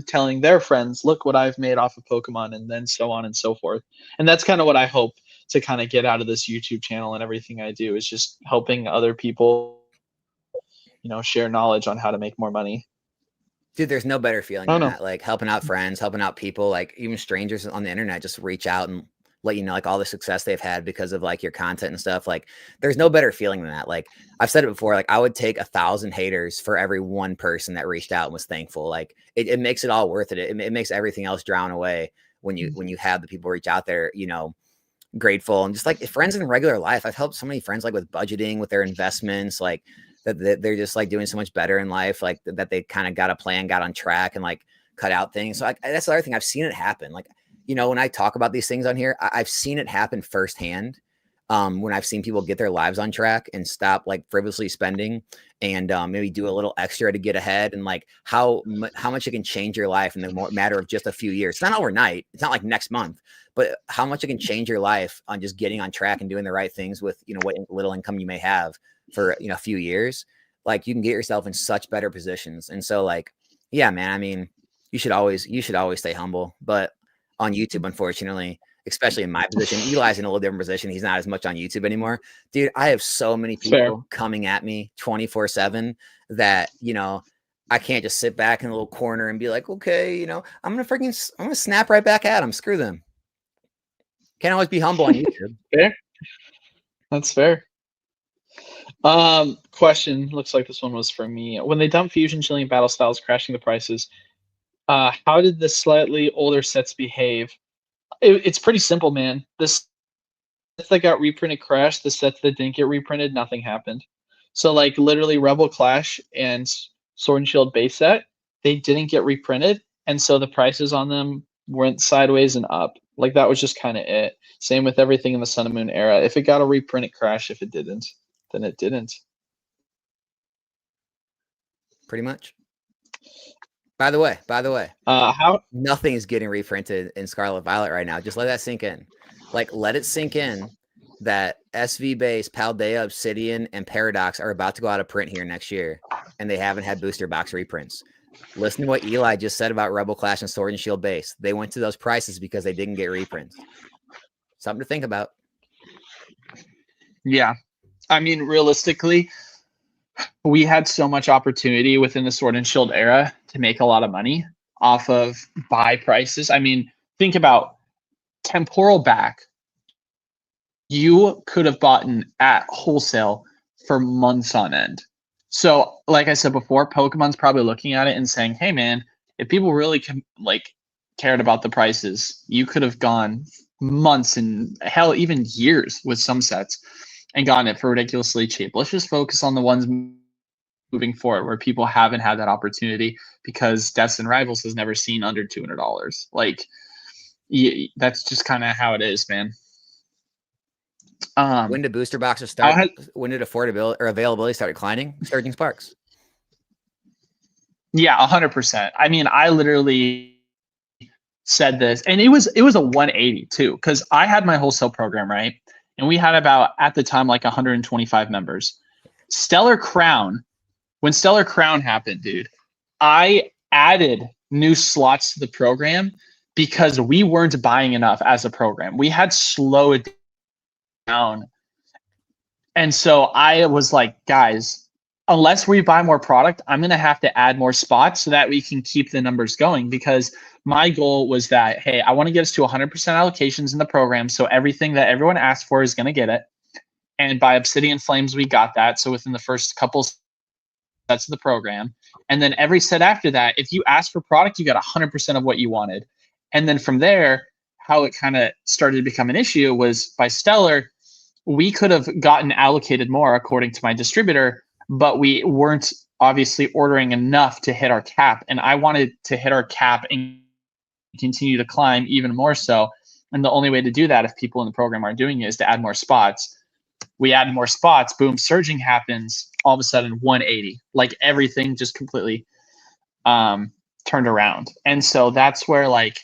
telling their friends, look what I've made off of Pokemon, and then so on and so forth. And that's kind of what I hope to kind of get out of this YouTube channel, and everything I do is just helping other people, share knowledge on how to make more money. Dude, there's no better feeling than that. Like, helping out friends, helping out people, like even strangers on the internet, just reach out and let you know like all the success they've had because of like your content and stuff. Like, there's no better feeling than that. Like, I've said it before, like I would take 1,000 haters for every one person that reached out and was thankful. Like, it makes it all worth it. It makes everything else drown away when you have the people reach out there, grateful. And just like friends in regular life, I've helped so many friends like with budgeting, with their investments, like that they're just like doing so much better in life, like that they kind of got a plan, got on track, and like cut out things. So that's the other thing. I've seen it happen. Like, when I talk about these things on here, I've seen it happen firsthand. when I've seen people get their lives on track and stop like frivolously spending and maybe do a little extra to get ahead, and like how much it can change your life in the matter of just a few years. It's not overnight. It's not like next month, but how much it can change your life on just getting on track and doing the right things with, you know, what little income you may have for, you know, a few years. Like you can get yourself in such better positions. And so like, yeah, man, I mean, you should always stay humble, but on YouTube, unfortunately, especially in my position, Eli's in a little different position. He's not as much on YouTube anymore. Dude, I have so many people coming at me 24/7 that, you know, I can't just sit back in a little corner and be like, okay, you know, I'm going to snap right back at them. Screw them. Can't always be humble on YouTube. Fair. That's fair. Question. Looks like this one was for me. When they dumped Fusion, Chilling, Battle Styles, crashing the prices, how did the slightly older sets behave? It's pretty simple, man. The sets that got reprinted crashed. The sets that didn't get reprinted, nothing happened. So like literally Rebel Clash and Sword and Shield base set, they didn't get reprinted, and so the prices on them went sideways and up. Like that was just kind of it. Same with everything in the Sun and Moon era. If it got a reprint, it crashed. If it didn't, then it didn't. Pretty much. By the way, how nothing is getting reprinted in Scarlet Violet right now. Just let that sink in. Like, let it sink in that SV Base, Paldea, Obsidian, and Paradox are about to go out of print here next year, and they haven't had booster box reprints. Listen to what Eli just said about Rebel Clash and Sword and Shield Base. They went to those prices because they didn't get reprints. Something to think about. Yeah. I mean, realistically, we had so much opportunity within the Sword and Shield era to make a lot of money off of buy prices. I mean, think about temporal back. You could have bought at wholesale for months on end. So, like I said before, Pokemon's probably looking at it and saying, "Hey, man, if people really cared about the prices, you could have gone months and hell, even years with some sets and gotten it for ridiculously cheap. Let's just focus on the ones moving forward where people haven't had that opportunity because Deaths and Rivals has never seen under $200. Like, that's just kind of how it is, man." When did booster boxes start? When did affordability or availability start declining? Surging Sparks. Yeah, 100%. I mean, I literally said this, and it was a 180 too, because I had my wholesale program, right? And we had about, at the time, like 125 members. Stellar Crown, when Stellar Crown happened, dude, I added new slots to the program because we weren't buying enough as a program. We had slowed down. And so I was like, guys, unless we buy more product, I'm going to have to add more spots so that we can keep the numbers going, because my goal was that, hey, I want to get us to 100% allocations in the program, so everything that everyone asked for is going to get it. And by Obsidian Flames, we got that. So within the first couple sets of the program. And then every set after that, if you asked for product, you got 100% of what you wanted. And then from there, how it kind of started to become an issue was by Stellar, we could have gotten allocated more according to my distributor, but we weren't obviously ordering enough to hit our cap. And I wanted to hit our cap and continue to climb even more so. And the only way to do that, if people in the program aren't doing it, is to add more spots. We add more spots, boom, surging happens, all of a sudden 180. Like everything just completely turned around. And so that's where, like,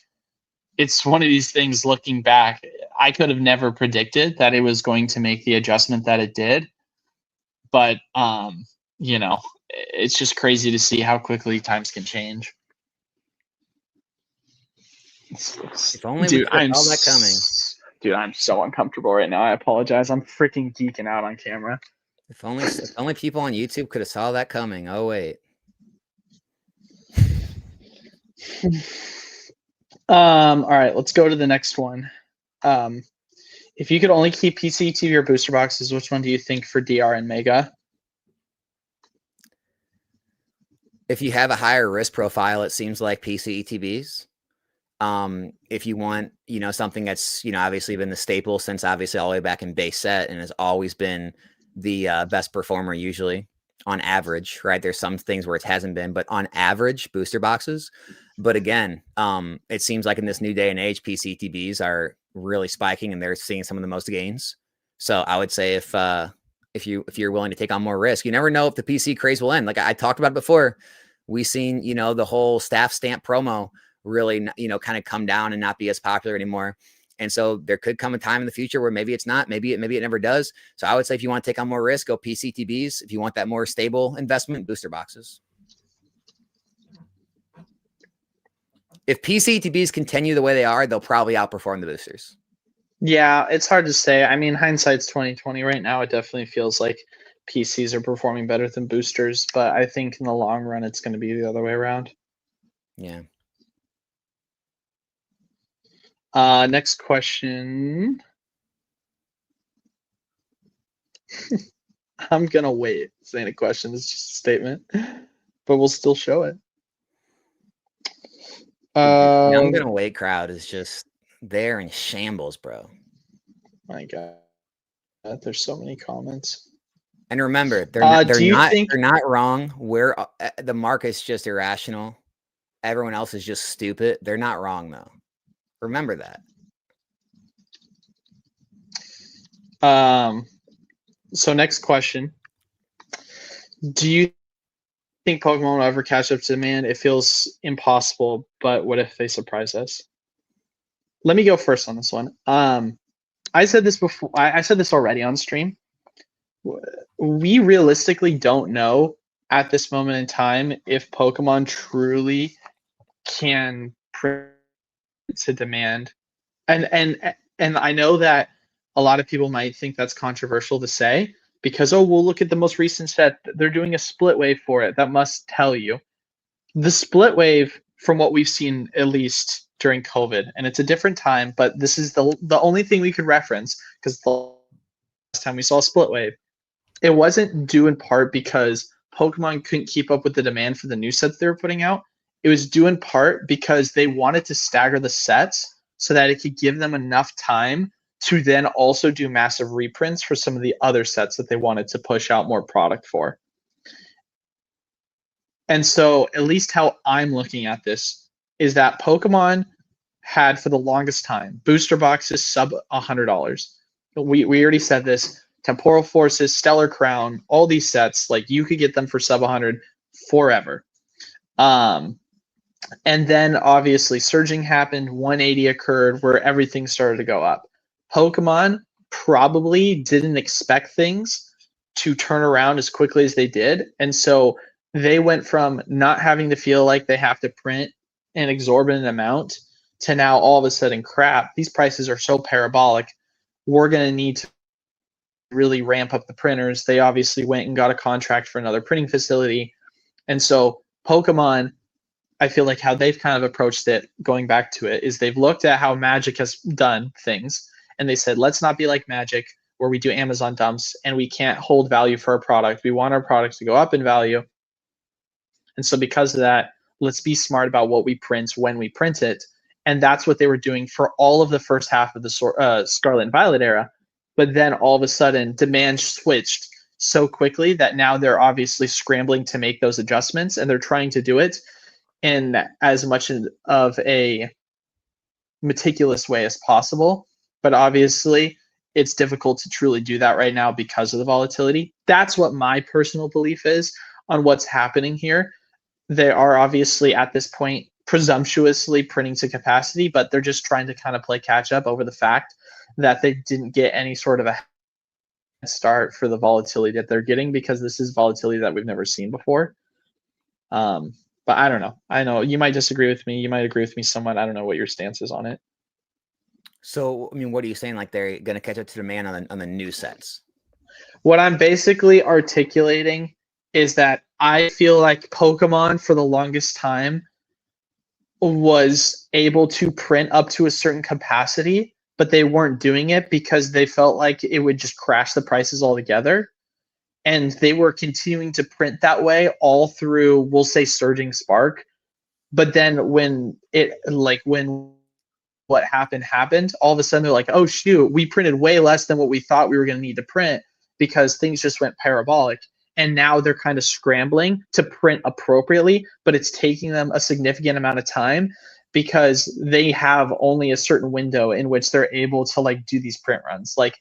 it's one of these things looking back, I could have never predicted that it was going to make the adjustment that it did. But, you know, it's just crazy to see how quickly times can change. If only we saw that coming. Dude, I'm so uncomfortable right now. I apologize. I'm freaking geeking out on camera. If only people on YouTube could have saw that coming. Oh, wait. All right, let's go to the next one. If you could only keep PC, TV, or booster boxes, which one do you think for DR and Mega? If you have a higher risk profile, it seems like PC ETBs. If you want, you know, something that's, you know, obviously been the staple since obviously all the way back in base set and has always been the best performer usually on average, right? There's some things where it hasn't been, but on average, booster boxes. But again, it seems like in this new day and age, PC ETBs are really spiking and they're seeing some of the most gains. So I would say if you're willing to take on more risk, you never know if the PC craze will end. Like I talked about before, we seen, you know, the whole staff stamp promo really, you know, kind of come down and not be as popular anymore. And so there could come a time in the future where maybe it's not, maybe it never does. So I would say if you want to take on more risk, go PCTBs. If you want that more stable investment, booster boxes. If PCTBs continue the way they are, they'll probably outperform the boosters. Yeah, it's hard to say. I mean, hindsight's 2020. Right now, it definitely feels like PCs are performing better than boosters, but I think in the long run, it's going to be the other way around. Yeah. Next question. I'm gonna wait. It's not a question. It's just a statement, but we'll still show it. The I'm gonna wait crowd is just there in shambles, bro. My God, there's so many comments. And remember, they're not wrong. Where the market's just irrational, everyone else is just stupid. They're not wrong though. Remember that. So next question. Do you think Pokemon will ever catch up to demand? It feels impossible, but what if they surprise us? Let me go first on this one. I said this before. I said this already on stream. We realistically don't know at this moment in time if Pokemon truly can print to demand. And I know that a lot of people might think that's controversial to say because, oh, we'll look at the most recent set. They're doing a split wave for it. That must tell you. The split wave, from what we've seen, at least during COVID, and it's a different time, but this is the only thing we could reference because the last time we saw a split wave, it wasn't due in part because Pokemon couldn't keep up with the demand for the new sets they were putting out. It was due in part because they wanted to stagger the sets so that it could give them enough time to then also do massive reprints for some of the other sets that they wanted to push out more product for. And so at least how I'm looking at this is that Pokemon had for the longest time booster boxes sub $100. We already said this. Temporal Forces, Stellar Crown, all these sets, like you could get them for sub 100 forever. And then obviously surging happened, 180 occurred where everything started to go up. Pokemon probably didn't expect things to turn around as quickly as they did. And so they went from not having to feel like they have to print an exorbitant amount to now all of a sudden, crap, these prices are so parabolic. We're going to need to really ramp up the printers. They obviously went and got a contract for another printing facility. And so Pokemon, I feel like how they've kind of approached it, going back to it, is they've looked at how Magic has done things. And they said, let's not be like Magic, where we do Amazon dumps and we can't hold value for our product. We want our product to go up in value. And so because of that, let's be smart about what we print when we print it. And that's what they were doing for all of the first half of the Scarlet and Violet era. But then all of a sudden, demand switched so quickly that now they're obviously scrambling to make those adjustments, and they're trying to do it in as much of a meticulous way as possible. But obviously, it's difficult to truly do that right now because of the volatility. That's what my personal belief is on what's happening here. They are obviously at this point presumptuously printing to capacity, but they're just trying to kind of play catch up over the fact that they didn't get any sort of a start for the volatility that they're getting, because this is volatility that we've never seen before. But I don't know. I know you might disagree with me. You might agree with me somewhat. I don't know what your stance is on it. So, I mean, what are you saying? Like they're going to catch up to demand on the new sets? What I'm basically articulating is that I feel like Pokemon for the longest time was able to print up to a certain capacity, but they weren't doing it because they felt like it would just crash the prices altogether. And they were continuing to print that way all through, we'll say, Surging Spark. But then when what happened, all of a sudden they're like, oh shoot, we printed way less than what we thought we were going to need to print because things just went parabolic. And now they're kind of scrambling to print appropriately, but it's taking them a significant amount of time because they have only a certain window in which they're able to like do these print runs. Like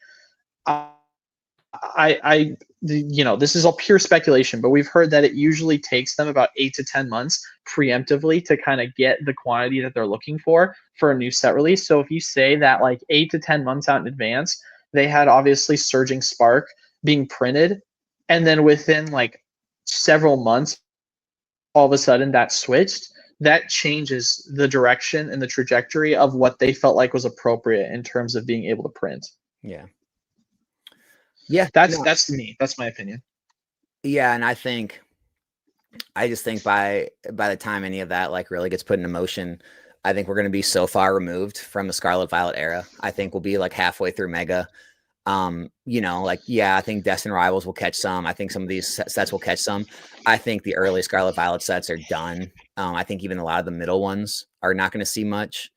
This is all pure speculation, but we've heard that it usually takes them about 8 to 10 months preemptively to kind of get the quantity that they're looking for a new set release. So if you say that like 8 to 10 months out in advance, they had obviously Surging Spark being printed, and then within like several months, all of a sudden that switched, that changes the direction and the trajectory of what they felt like was appropriate in terms of being able to print. Yeah. Yeah. That's me. That's my opinion. Yeah. And I just think by the time any of that like really gets put into motion, I think we're going to be so far removed from the Scarlet Violet era. I think we'll be like halfway through Mega. I think Destined Rivals will catch some. I think some of these sets will catch some. I think the early Scarlet Violet sets are done. I think even a lot of the middle ones are not going to see much.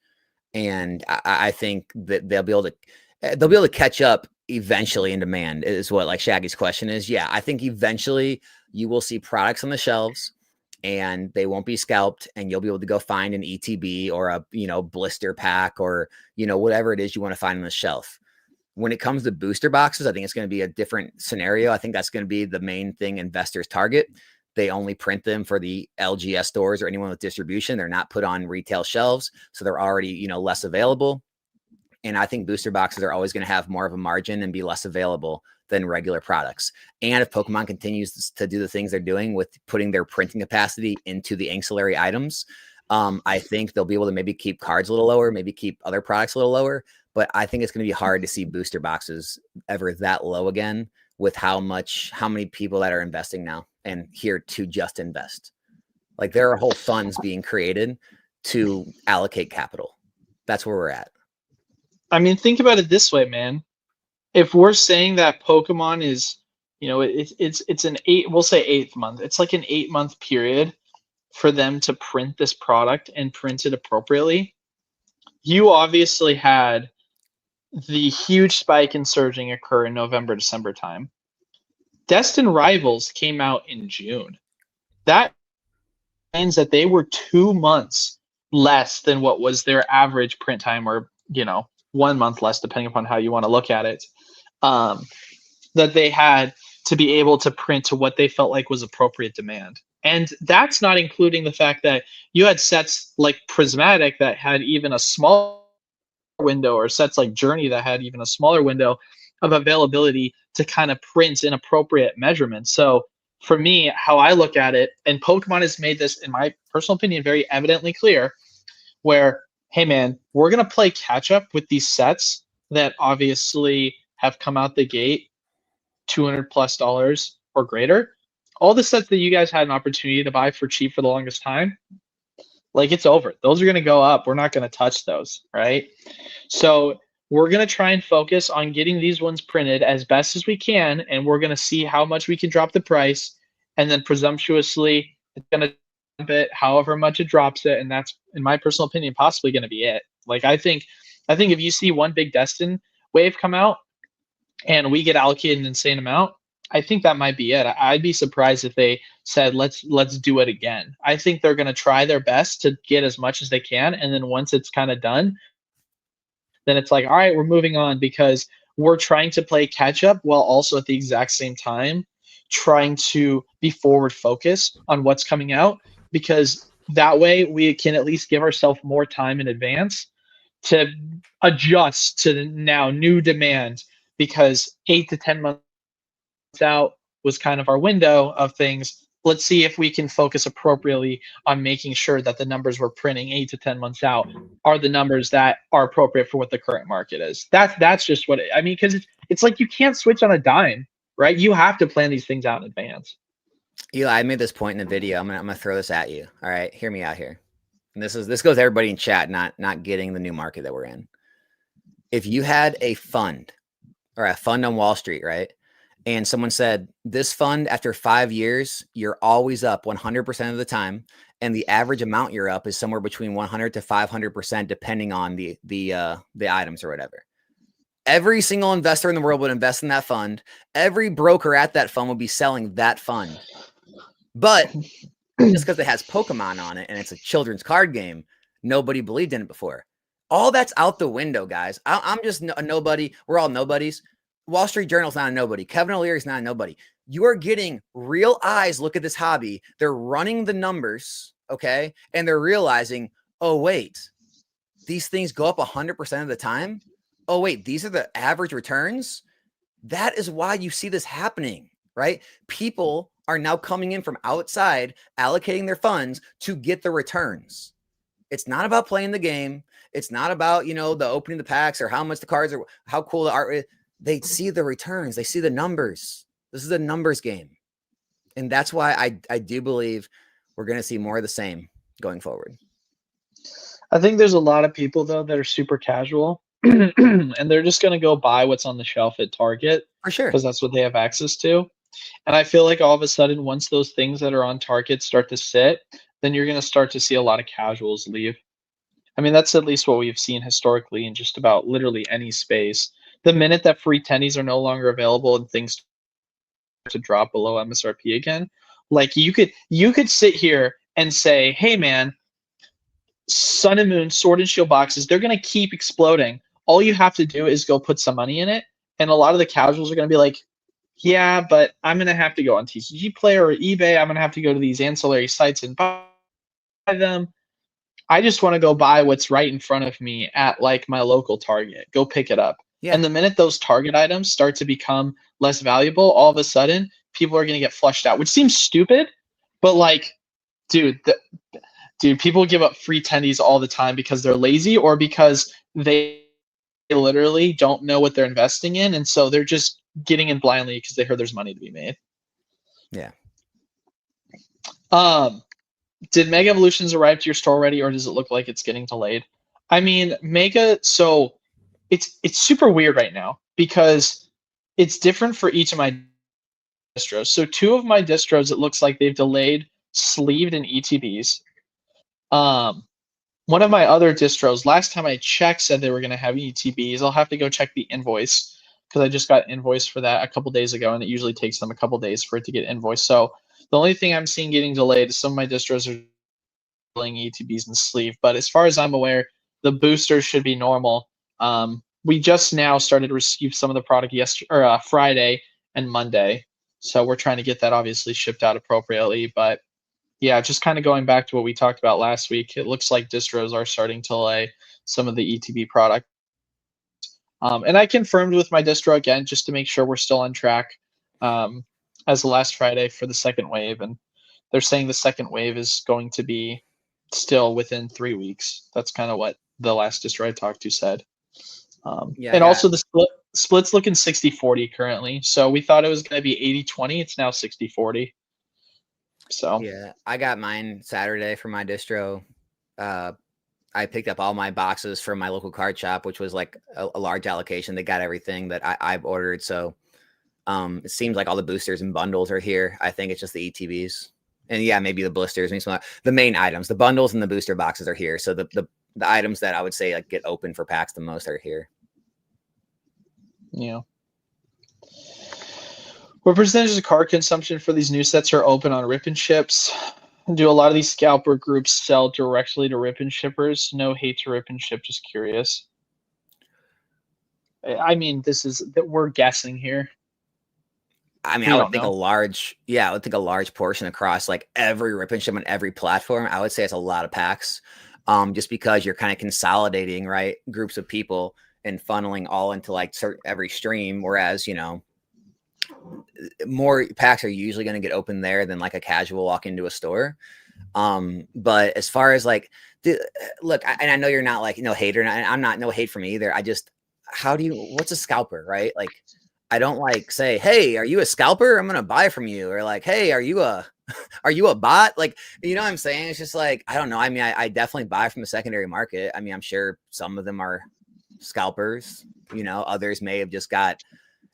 And I think that they'll be able to catch up eventually in demand is what like Shaggy's question is. Yeah, I think eventually you will see products on the shelves and they won't be scalped, and you'll be able to go find an ETB or a blister pack or whatever it is you want to find on the shelf. When it comes to booster boxes, I think it's going to be a different scenario. I think that's going to be the main thing investors target. They only print them for the LGS stores or anyone with distribution. They're not put on retail shelves, so they're already less available. And I think booster boxes are always going to have more of a margin and be less available than regular products. And if Pokemon continues to do the things they're doing with putting their printing capacity into the ancillary items, I think they'll be able to maybe keep cards a little lower, maybe keep other products a little lower. But I think it's going to be hard to see booster boxes ever that low again with how many people that are investing now and here to just invest. Like there are whole funds being created to allocate capital. That's where we're at. I mean, think about it this way, man. If we're saying that Pokemon is, it's an we'll say 8th month. It's like an 8-month period for them to print this product and print it appropriately. You obviously had the huge spike in surging occur in November, December time. Destined Rivals came out in June. That means that they were 2 months less than what was their average print time, or 1 month less, depending upon how you want to look at it, that they had to be able to print to what they felt like was appropriate demand. And that's not including the fact that you had sets like Prismatic that had even a small window, or sets like Journey that had even a smaller window of availability to kind of print in appropriate measurements. So for me, how I look at it, and Pokemon has made this, in my personal opinion, very evidently clear, where, hey man, we're going to play catch up with these sets that obviously have come out the gate $200+ or greater. All the sets that you guys had an opportunity to buy for cheap for the longest time, like it's over. Those are going to go up. We're not going to touch those, right? So we're going to try and focus on getting these ones printed as best as we can, and we're going to see how much we can drop the price, and then presumptuously it's going to dump it however much it drops it, and that's, in my personal opinion, possibly going to be it. Like I think if you see one big Destin wave come out and we get allocated an insane amount, I think that might be it. I'd be surprised if they said, let's do it again. I think they're going to try their best to get as much as they can, and then once it's kind of done, then it's like, all right, we're moving on, because we're trying to play catch up while also at the exact same time trying to be forward focused on what's coming out, because that way we can at least give ourselves more time in advance to adjust to the now new demand, because 8 to 10 months out was kind of our window of things. Let's see if we can focus appropriately on making sure that the numbers we're printing 8 to 10 months out are the numbers that are appropriate for what the current market is. That's just what I mean, because it's like you can't switch on a dime, right? You have to plan these things out in advance. Eli, I made this point in the video. I'm gonna throw this at you. All right, hear me out here. And this goes to everybody in chat, not getting the new market that we're in. If you had a fund on Wall Street, right? And someone said, this fund, after 5 years, you're always up 100% of the time. And the average amount you're up is somewhere between 100 to 500%, depending on the items or whatever. Every single investor in the world would invest in that fund. Every broker at that fund would be selling that fund. But just because it has Pokemon on it and it's a children's card game, nobody believed in it before. All that's out the window, guys. I'm just a nobody. We're all nobodies. Wall Street Journal's not a nobody. Kevin O'Leary's not a nobody. You are getting real eyes look at this hobby. They're running the numbers, okay? And they're realizing, oh, wait, these things go up 100% of the time. Oh, wait, these are the average returns. That is why you see this happening, right? People are now coming in from outside, allocating their funds to get the returns. It's not about playing the game. It's not about, you know, the opening the packs or how much the cards are, how cool the art is. They see the returns. They see the numbers. This is a numbers game. And that's why I do believe we're going to see more of the same going forward. I think there's a lot of people, though, that are super casual and they're just going to go buy what's on the shelf at Target For sure. because that's what they have access to. And I feel like all of a sudden, once those things that are on Target start to sit, then you're going to start to see a lot of casuals leave. I mean, that's at least what we've seen historically in just about literally any space. The minute that free tendies are no longer available and things start to drop below MSRP again, like you could sit here and say, hey man, Sun and Moon Sword and Shield boxes, they're going to keep exploding. All you have to do is go put some money in it. And a lot of the casuals are going to be like, yeah, but I'm going to have to go on TCG Player or eBay. I'm going to have to go to these ancillary sites and buy them. I just want to go buy what's right in front of me at like my local Target. Go pick it up. Yeah. And the minute those Target items start to become less valuable, all of a sudden people are going to get flushed out, which seems stupid, but like, dude, people give up free tendies all the time because they're lazy or because they literally don't know what they're investing in, and so they're just getting in blindly because they heard there's money to be made. Yeah. Did Mega Evolutions arrive to your store already, or does it look like it's getting delayed? I mean, Mega, so it's super weird right now because it's different for each of my distros. So two of my distros, it looks like they've delayed sleeved and ETBs. One of my other distros, last time I checked, said they were going to have ETBs. I'll have to go check the invoice because I just got invoiced for that a couple days ago, and it usually takes them a couple days for it to get invoiced. So the only thing I'm seeing getting delayed is some of my distros are delaying ETBs and sleeve. But as far as I'm aware, the boosters should be normal. We just now started to receive some of the product Friday and Monday, so we're trying to get that obviously shipped out appropriately. But yeah, just kind of going back to what we talked about last week, it looks like distros are starting to lay some of the ETB product. And I confirmed with my distro again, just to make sure we're still on track as the last Friday for the second wave. And they're saying the second wave is going to be still within 3 weeks. That's kind of what the last distro I talked to said. And also the split's looking 60-40 currently. So we thought it was going to be 80-20. It's now 60-40. So yeah, I got mine Saturday for my distro. I picked up all my boxes from my local card shop, which was like a large allocation. They got everything that I've ordered. So it seems like all the boosters and bundles are here. I think it's just the ETBs. And yeah, maybe the blisters, maybe the main items, the bundles and the booster boxes are here. So the items that I would say like get open for packs the most are here. Yeah. What percentage of card consumption for these new sets are open on rip and ships? Do a lot of these scalper groups sell directly to rip and shippers? No hate to rip and ship, just curious. I mean, we're guessing here. I mean, I would think a large portion across like every rip and ship on every platform. I would say it's a lot of packs, just because you're kind of consolidating, right, groups of people and funneling all into like every stream. Whereas, you know, more packs are usually going to get open there than like a casual walk into a store. But as far as like, look, and I know you're not like, you know, hater, and I'm not, no hate from me either. I just, what's a scalper, right? Like, I don't like say, hey, are you a scalper? I'm going to buy from you. Or like, hey, are you a bot? Like, you know what I'm saying? It's just like, I don't know. I mean, I definitely buy from the secondary market. I mean, I'm sure some of them are scalpers, you know, others may have just got,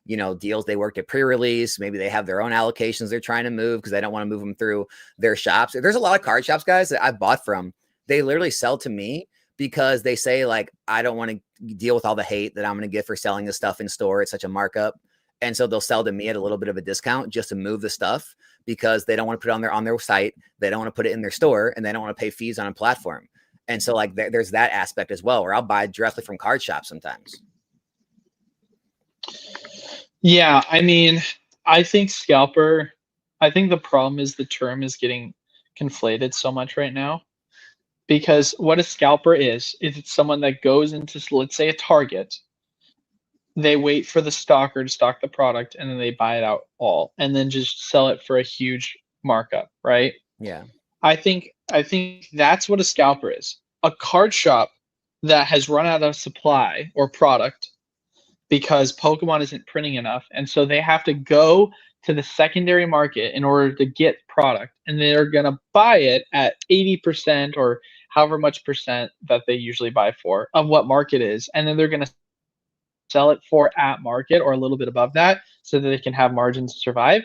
you know, deals they worked at pre-release. Maybe they have their own allocations they're trying to move because they don't want to move them through their shops. There's a lot of card shops, guys, that I've bought from. They literally sell to me because they say, like, I don't want to deal with all the hate that I'm going to get for selling this stuff in store. It's such a markup. And so they'll sell to me at a little bit of a discount just to move the stuff because they don't want to put it on their site. They don't want to put it in their store, and they don't want to pay fees on a platform. And so like there's that aspect as well, where I'll buy directly from card shops sometimes. Yeah, I mean, I think scalper. I think the problem is the term is getting conflated so much right now. Because what a scalper is it's someone that goes into, let's say, a Target. They wait for the stalker to stock the product, and then they buy it out all, and then just sell it for a huge markup, right? Yeah. I think that's what a scalper is. A card shop that has run out of supply or product because Pokemon isn't printing enough, and so they have to go to the secondary market in order to get product, and they're gonna buy it at 80% or however much percent that they usually buy for of what market is, and then they're gonna sell it for at market or a little bit above that so that they can have margins to survive.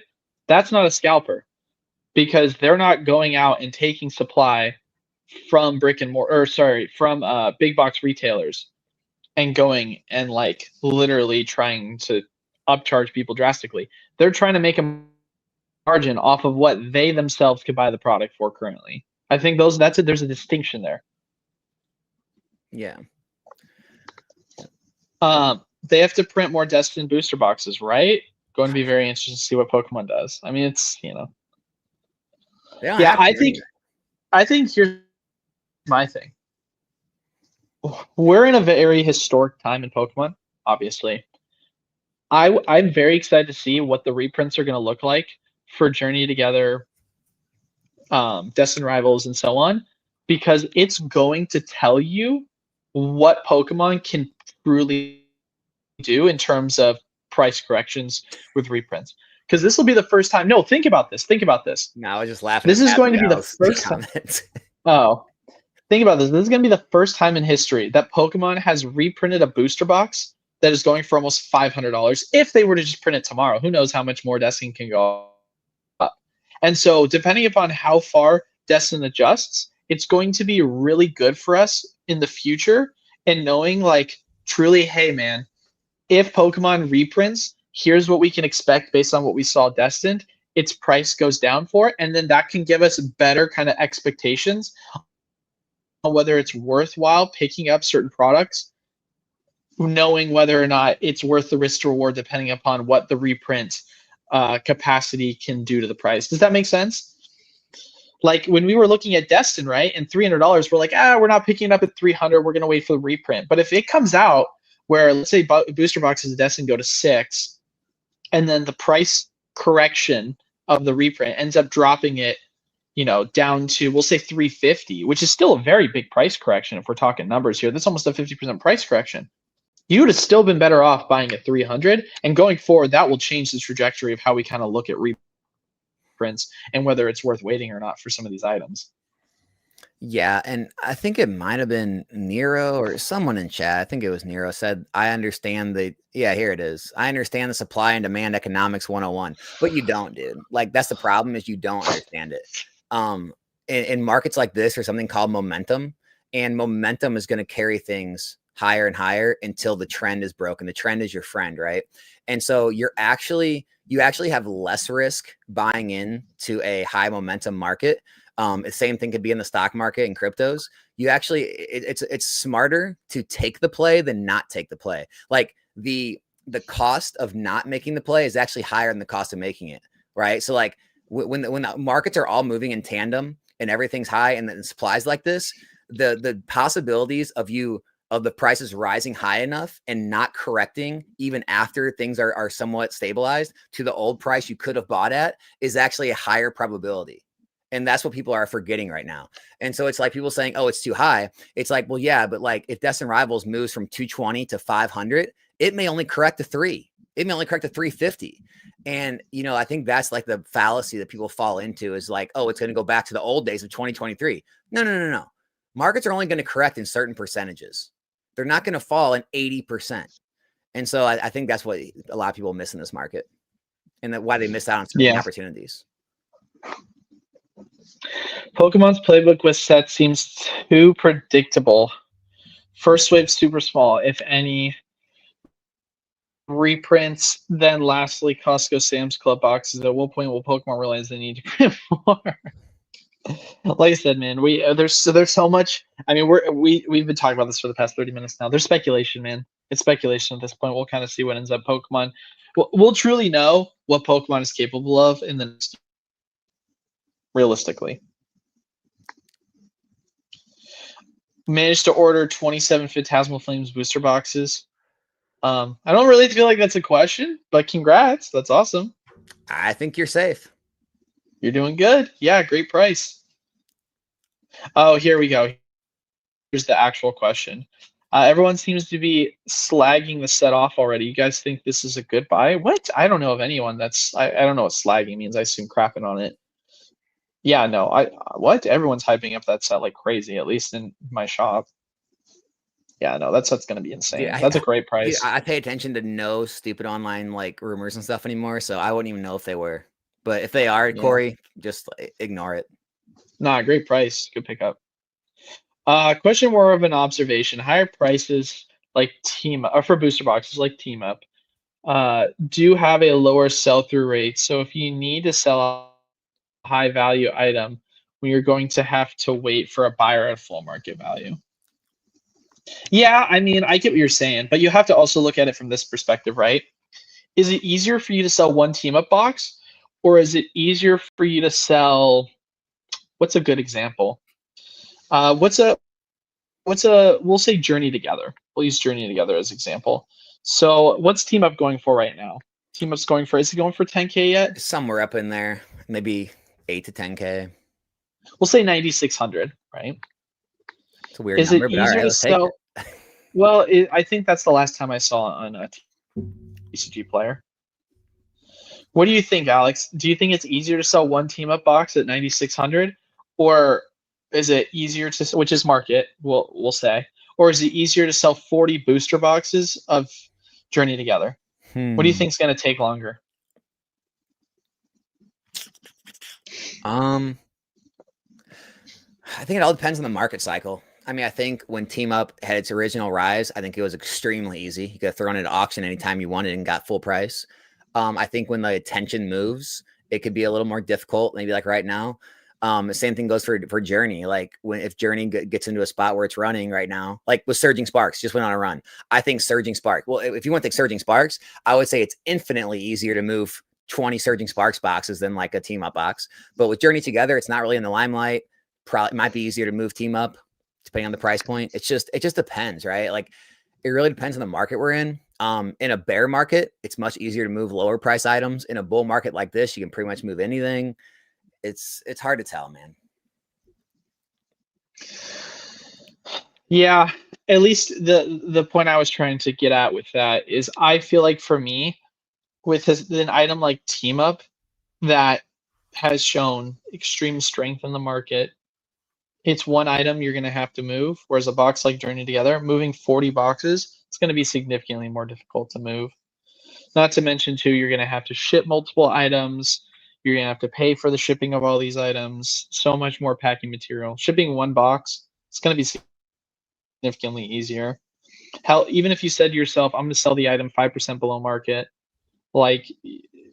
That's not a scalper because they're not going out and taking supply from brick and mortar, or sorry, from big box retailers and going and like literally trying to upcharge people drastically. They're trying to make a margin off of what they themselves could buy the product for currently. I think there's a distinction there. Yeah. They have to print more Destin booster boxes, right? Going to be very interesting to see what Pokemon does. I mean, it's They don't yeah. have I to. think here's my thing. We're in a very historic time in Pokemon, obviously. I'm very excited to see what the reprints are going to look like for Journey Together, Destin Rivals, and so on, because it's going to tell you what Pokemon can truly do in terms of price corrections with reprints. Because this will be the first time. No, think about this. Think about this. No, I was just laughing. This at is going to be the Abigail's first time. comment. Oh, think about this. This is going to be the first time in history that Pokemon has reprinted a booster box that is going for almost $500. If they were to just print it tomorrow, who knows how much more Destin can go up. And so, depending upon how far Destin adjusts, it's going to be really good for us in the future. And knowing, like, truly, hey, man, if Pokemon reprints, here's what we can expect based on what we saw destined. Its price goes down for it, and then that can give us better kind of expectations on whether it's worthwhile picking up certain products, knowing whether or not it's worth the risk to reward depending upon what the reprint capacity can do to the price. Does that make sense? Like when we were looking at Destin, right, and $300, we're like, we're not picking it up at 300. We're going to wait for the reprint. But if it comes out where, let's say, booster boxes of Destin go to 6, and then the price correction of the reprint ends up dropping it, down to, we'll say 350, which is still a very big price correction if we're talking numbers here. That's almost a 50% price correction. You would have still been better off buying at 300, and going forward, that will change the trajectory of how we kind of look at reprints and whether it's worth waiting or not for some of these items. Yeah, and I think it might have been Nero or someone in chat. I think it was Nero said, I understand here it is. I understand the supply and demand economics 101, but you don't, dude. Like that's the problem is you don't understand it. In markets like this, there's something called momentum, and momentum is going to carry things higher and higher until the trend is broken. The trend is your friend, right? And so you actually have less risk buying into a high momentum market. The same thing could be in the stock market and cryptos. You actually, it's smarter to take the play than not take the play. Like the cost of not making the play is actually higher than the cost of making it, right? So like when the markets are all moving in tandem and everything's high and then supplies like this, the possibilities of the prices rising high enough and not correcting even after things are somewhat stabilized to the old price you could have bought at is actually a higher probability. And that's what people are forgetting right now. And so it's like people saying, oh, it's too high. It's like, well, yeah, but like if Destin Rivals moves from 220 to 500, it may only correct to 3. It may only correct to 350. And, I think that's like the fallacy that people fall into is like, oh, it's going to go back to the old days of 2023. No. Markets are only going to correct in certain percentages. They're not going to fall in 80%. And so I think that's what a lot of people miss in this market and that why they miss out on certain opportunities. Pokemon's playbook with sets seems too predictable. First wave super small, if any. Reprints, then lastly Costco Sam's Club boxes. At what point will Pokemon realize they need to print more? Like I said, man, there's so much. I mean, we've been talking about this for the past 30 minutes now. There's speculation, man. It's speculation at this point. We'll kind of see what ends up Pokemon. We'll truly know what Pokemon is capable of in the next, realistically. Managed to order 27 Phantasmal Flames booster boxes. I don't really feel like that's a question, but congrats. That's awesome. I think you're safe. You're doing good. Yeah, great price. Oh, here we go. Here's the actual question. Everyone seems to be slagging the set off already. You guys think this is a good buy? What? I don't know of anyone that's. I don't know what slagging means. I assume crapping on it. Yeah, no. What? Everyone's hyping up that set like crazy. At least in my shop. Yeah, no. That set's gonna be insane. That's a great price. I pay attention to no stupid online like rumors and stuff anymore, so I wouldn't even know if they were. But if they are, Corey, just ignore it. Nah, great price. Good pickup. Question more of an observation. Higher prices like team or for booster boxes like team up do have a lower sell-through rate. So if you need to sell a high value item, when you're going to have to wait for a buyer at full market value. Yeah, I mean, I get what you're saying, but you have to also look at it from this perspective, right? Is it easier for you to sell one team up box, or is it easier for you to sell? What's a good example? We'll say Journey Together. We'll use Journey Together as example. So what's Team Up going for right now? Team Up's going for, is it going for 10K yet? Somewhere up in there, maybe 8 to 10K. We'll say 9,600, right? It's a weird number, but all right, let's take it. Well, I think that's the last time I saw it on a TCG player. What do you think, Alex? Do you think it's easier to sell one Team Up box at 9,600, or is it easier to, which is market, we'll say, or is it easier to sell 40 booster boxes of Journey Together? What do you think is going to take longer? I think it all depends on the market cycle. I mean, I think when Team Up had its original rise, I think it was extremely easy. You could throw it at auction anytime you wanted and got full price. I think when the attention moves, it could be a little more difficult, maybe like right now. The same thing goes for Journey. Like if Journey gets into a spot where it's running right now, like with Surging Sparks, just went on a run. I think Surging Spark. Well, if you want to take Surging Sparks, I would say it's infinitely easier to move 20 Surging Sparks boxes than like a Team Up box. But with Journey Together, it's not really in the limelight. Probably might be easier to move Team Up depending on the price point. It just depends, right? Like it really depends on the market we're in. In a bear market, it's much easier to move lower price items. In a bull market like this, you can pretty much move anything. It's hard to tell, man. Yeah, at least the point I was trying to get at with that is I feel like for me, with an item like Team Up that has shown extreme strength in the market, it's one item you're going to have to move, whereas a box like Journey Together, moving 40 boxes, it's going to be significantly more difficult to move. Not to mention, too, you're going to have to ship multiple items. You're going to have to pay for the shipping of all these items. So much more packing material. Shipping one box, it's going to be significantly easier. Hell, even if you said to yourself, I'm going to sell the item 5% below market, like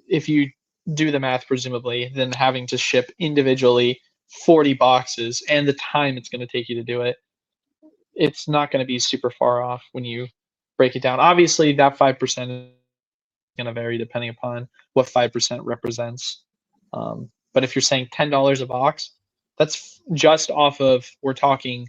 if you do the math, presumably, then having to ship individually 40 boxes and the time it's going to take you to do it, it's not going to be super far off when you break it down. Obviously, that 5% is going to vary depending upon what 5% represents. But if you're saying $10 a box, that's just off of, we're talking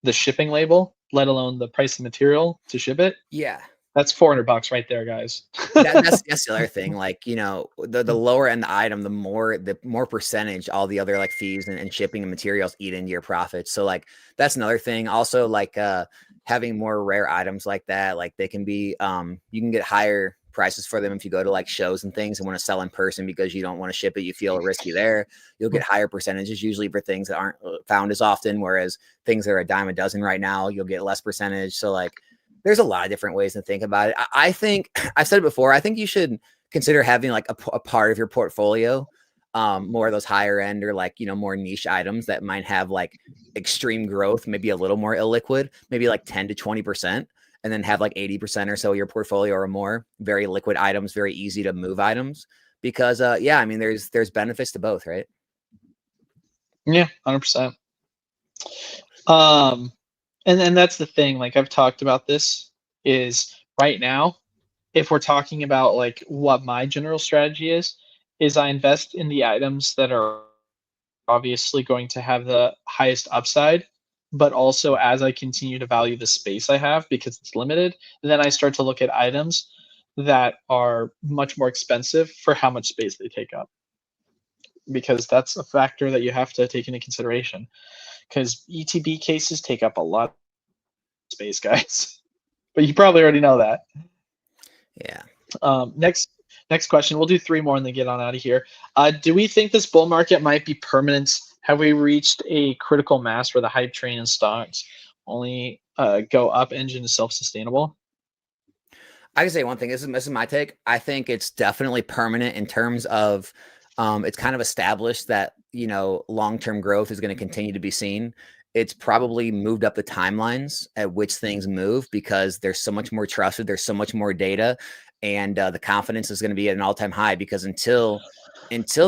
the shipping label, let alone the price of material to ship it. Yeah. That's $400 right there, guys. that's the other thing. Like, you know, the lower end the item, the more percentage all the other like fees and shipping and materials eat into your profits. So like that's another thing. Also, like having more rare items like that, like they can be you can get higher prices for them if you go to like shows and things and want to sell in person because you don't want to ship it. You feel risky there. You'll get higher percentages usually for things that aren't found as often. Whereas things that are a dime a dozen right now, you'll get less percentage. So like there's a lot of different ways to think about it. I think I've said it before. I think you should consider having like a part of your portfolio, more of those higher end or like, you know, more niche items that might have like extreme growth, maybe a little more illiquid, maybe like 10 to 20%, and then have like 80% or so of your portfolio or more very liquid items, very easy to move items. Because yeah, I mean, there's benefits to both, right? Yeah, 100%. And that's the thing. Like I've talked about this is right now, if we're talking about like what my general strategy is I invest in the items that are obviously going to have the highest upside, but also as I continue to value the space I have because it's limited, then I start to look at items that are much more expensive for how much space they take up. Because that's a factor that you have to take into consideration. Because ETB cases take up a lot of space, guys. But you probably already know that. Yeah. Next question. We'll do three more and then get on out of here. Do we think this bull market might be permanent? Have we reached a critical mass where the hype train and stocks only go up, engine is self-sustainable? I can say one thing. This is my take. I think it's definitely permanent in terms of it's kind of established that, you know, long-term growth is going to continue to be seen. It's probably moved up the timelines at which things move because there's so much more trusted, there's so much more data, and the confidence is going to be at an all-time high because until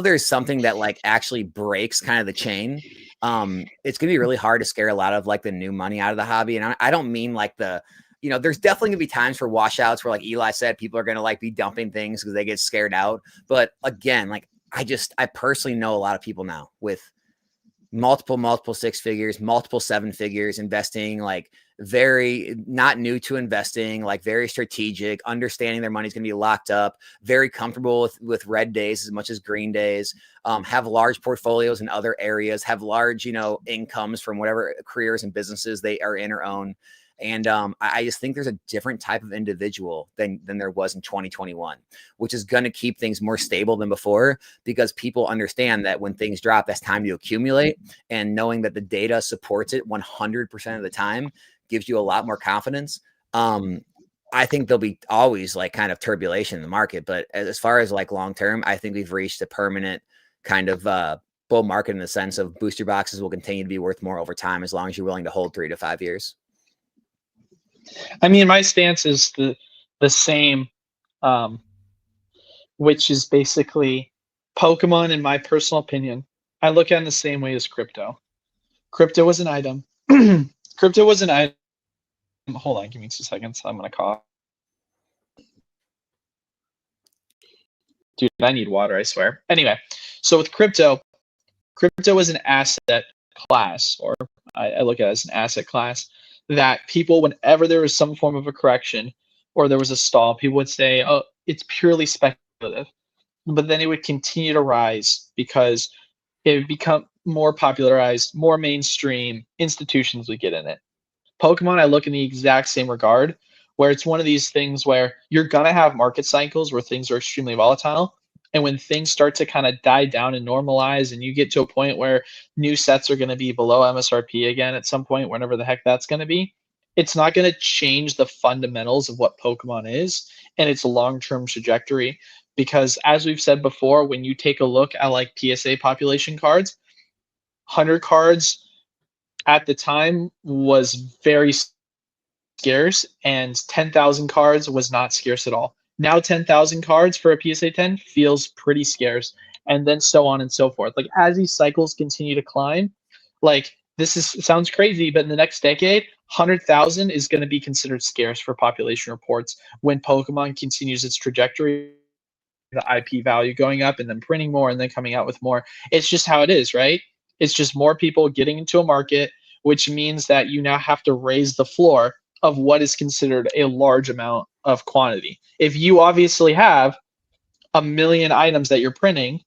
there's something that like actually breaks kind of the chain, it's going to be really hard to scare a lot of like the new money out of the hobby. And I don't mean like the, you know, there's definitely gonna be times for washouts where, like Eli said, people are gonna like be dumping things because they get scared out. But again, like I personally know a lot of people now with multiple six figures, multiple seven figures, investing like very not new to investing, like very strategic, understanding their money's gonna be locked up, very comfortable with red days as much as green days, have large portfolios in other areas, have large, you know, incomes from whatever careers and businesses they are in or own. And I just think there's a different type of individual than there was in 2021, which is going to keep things more stable than before because people understand that when things drop, that's time to accumulate. And knowing that the data supports it 100% of the time gives you a lot more confidence. I think there'll be always like kind of turbulence in the market, but as far as like long term, I think we've reached a permanent kind of bull market in the sense of booster boxes will continue to be worth more over time as long as you're willing to hold 3 to 5 years. I mean, my stance is the same, which is basically Pokemon, in my personal opinion. I look at it in the same way as crypto. Crypto was an item. Crypto was an item. Hold on, give me 2 seconds. I'm gonna cough. Dude, I need water, I swear. Anyway, so with crypto is an asset class, or I look at it as an asset class that people, whenever there was some form of a correction or there was a stall, people would say, oh, it's purely speculative. But then it would continue to rise because it would become more popularized, more mainstream, institutions would get in it. Pokemon, I look in the exact same regard, where it's one of these things where you're going to have market cycles where things are extremely volatile. And when things start to kind of die down and normalize, and you get to a point where new sets are going to be below MSRP again at some point, whenever the heck that's going to be, it's not going to change the fundamentals of what Pokemon is and its long term trajectory. Because as we've said before, when you take a look at like PSA population cards, 100 cards at the time was very scarce, and 10,000 cards was not scarce at all. Now 10,000 cards for a PSA 10 feels pretty scarce, and then so on and so forth. Like as these cycles continue to climb, like sounds crazy, but in the next decade, 100,000 is going to be considered scarce for population reports when Pokemon continues its trajectory, the IP value going up and then printing more and then coming out with more. It's just how it is, right? It's just more people getting into a market, which means that you now have to raise the floor of what is considered a large amount of quantity. If you obviously have 1 million items that you're printing,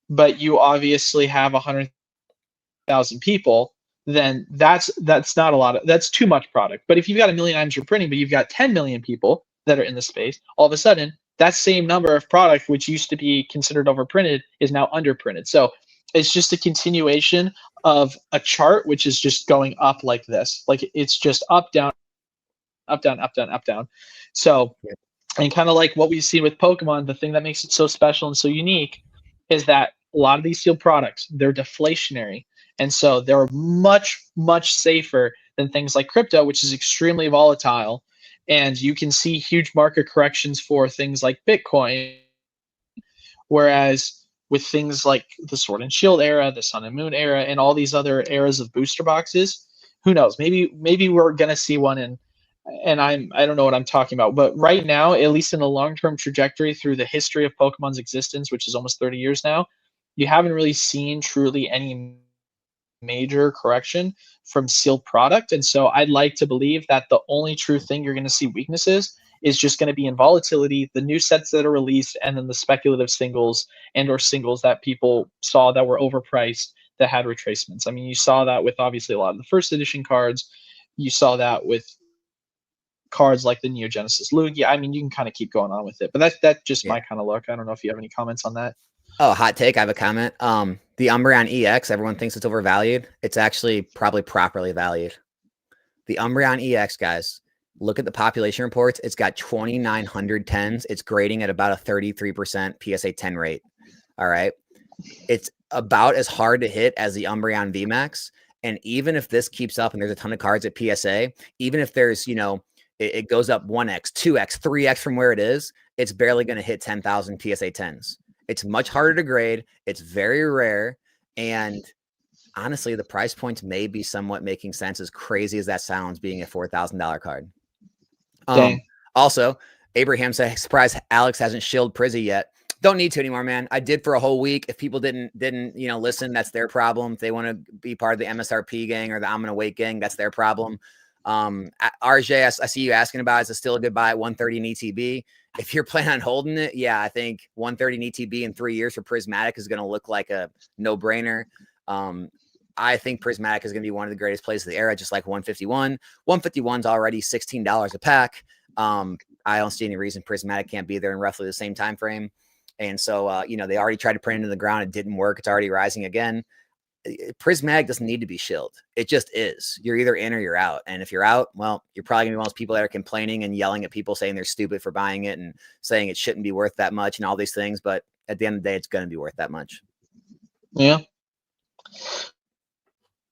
but you obviously have 100,000 people, then that's not a lot of, that's too much product. But if you've got 1 million items you're printing, but you've got 10 million people that are in the space, all of a sudden that same number of product, which used to be considered overprinted, is now underprinted. So it's just a continuation of a chart, which is just going up like this. Like it's just up, down, up, down, up, down, up, down. So, and kind of like what we've seen with Pokemon, the thing that makes it so special and so unique is that a lot of these sealed products, they're deflationary. And so they're much, much safer than things like crypto, which is extremely volatile. And you can see huge market corrections for things like Bitcoin. Whereas with things like the Sword and Shield era, the Sun and Moon era, and all these other eras of booster boxes, who knows? Maybe we're gonna see one in. And I don't know what I'm talking about, but right now, at least in the long-term trajectory through the history of Pokemon's existence, which is almost 30 years now, you haven't really seen truly any major correction from sealed product. And so I'd like to believe that the only true thing you're going to see weaknesses is just going to be in volatility, the new sets that are released, and then the speculative singles and or singles that people saw that were overpriced that had retracements. I mean, you saw that with obviously a lot of the first edition cards. You saw that with cards like the Neo Genesis Lugia. I mean, you can kind of keep going on with it, but that's just my kind of look. I don't know if you have any comments on that. Oh, hot take. I have a comment. The Umbreon EX, everyone thinks it's overvalued. It's actually probably properly valued. The Umbreon EX, guys, look at the population reports. It's got 2,900 tens. It's grading at about a 33% PSA 10 rate. All right. It's about as hard to hit as the Umbreon VMAX. And even if this keeps up and there's a ton of cards at PSA, even if there's, it goes up 1x, 2x, 3x from where it is, it's barely going to hit 10,000 PSA 10s. It's much harder to grade. It's very rare. And honestly, the price points may be somewhat making sense, as crazy as that sounds, being a $4,000 card. Also, Abraham said, surprised Alex hasn't shielded Prizzy yet. Don't need to anymore, man. I did for a whole week. If people didn't listen, that's their problem. If they want to be part of the MSRP gang or the I'm Gonna Wait gang, that's their problem. RJ, I see you asking about, is it still a good buy at 130 in ETB? If you're planning on holding it, yeah, I think 130 in ETB in 3 years for Prismatic is going to look like a no-brainer. I think Prismatic is going to be one of the greatest plays of the era, just like 151. 151's already $16 a pack. I don't see any reason Prismatic can't be there in roughly the same time frame. And so, they already tried to print into the ground. It didn't work. It's already rising again. Prismatic doesn't need to be shilled. It just is. You're either in or you're out. And if you're out, well, you're probably gonna be one of those people that are complaining and yelling at people saying they're stupid for buying it and saying it shouldn't be worth that much and all these things. But at the end of the day, it's going to be worth that much. Yeah.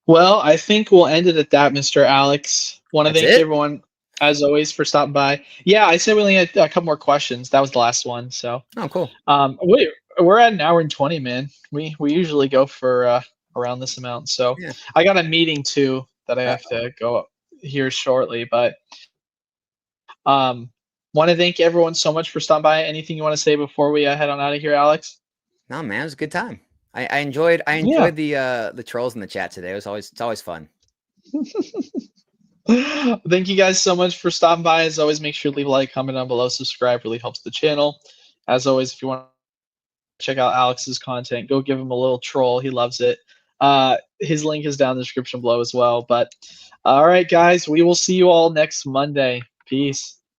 Well, I think we'll end it at that, Mr. Alex. Want to thank everyone, as always, for stopping by. Yeah, I said we only had a couple more questions. That was the last one. So. Oh, cool. We're at 1 hour and 20, man. We usually go for around this amount. So yeah. I got a meeting too that I have to go here shortly, but want to thank everyone so much for stopping by. Anything you want to say before we head on out of here, Alex? No, man, it was a good time. I enjoyed the trolls in the chat today. It's always fun. Thank you guys so much for stopping by. As always, make sure to leave a like, comment down below, subscribe, really helps the channel. As always, if you want to check out Alex's content, go give him a little troll. He loves it. His link is down in the description below as well. But all right, guys, we will see you all next Monday. Peace.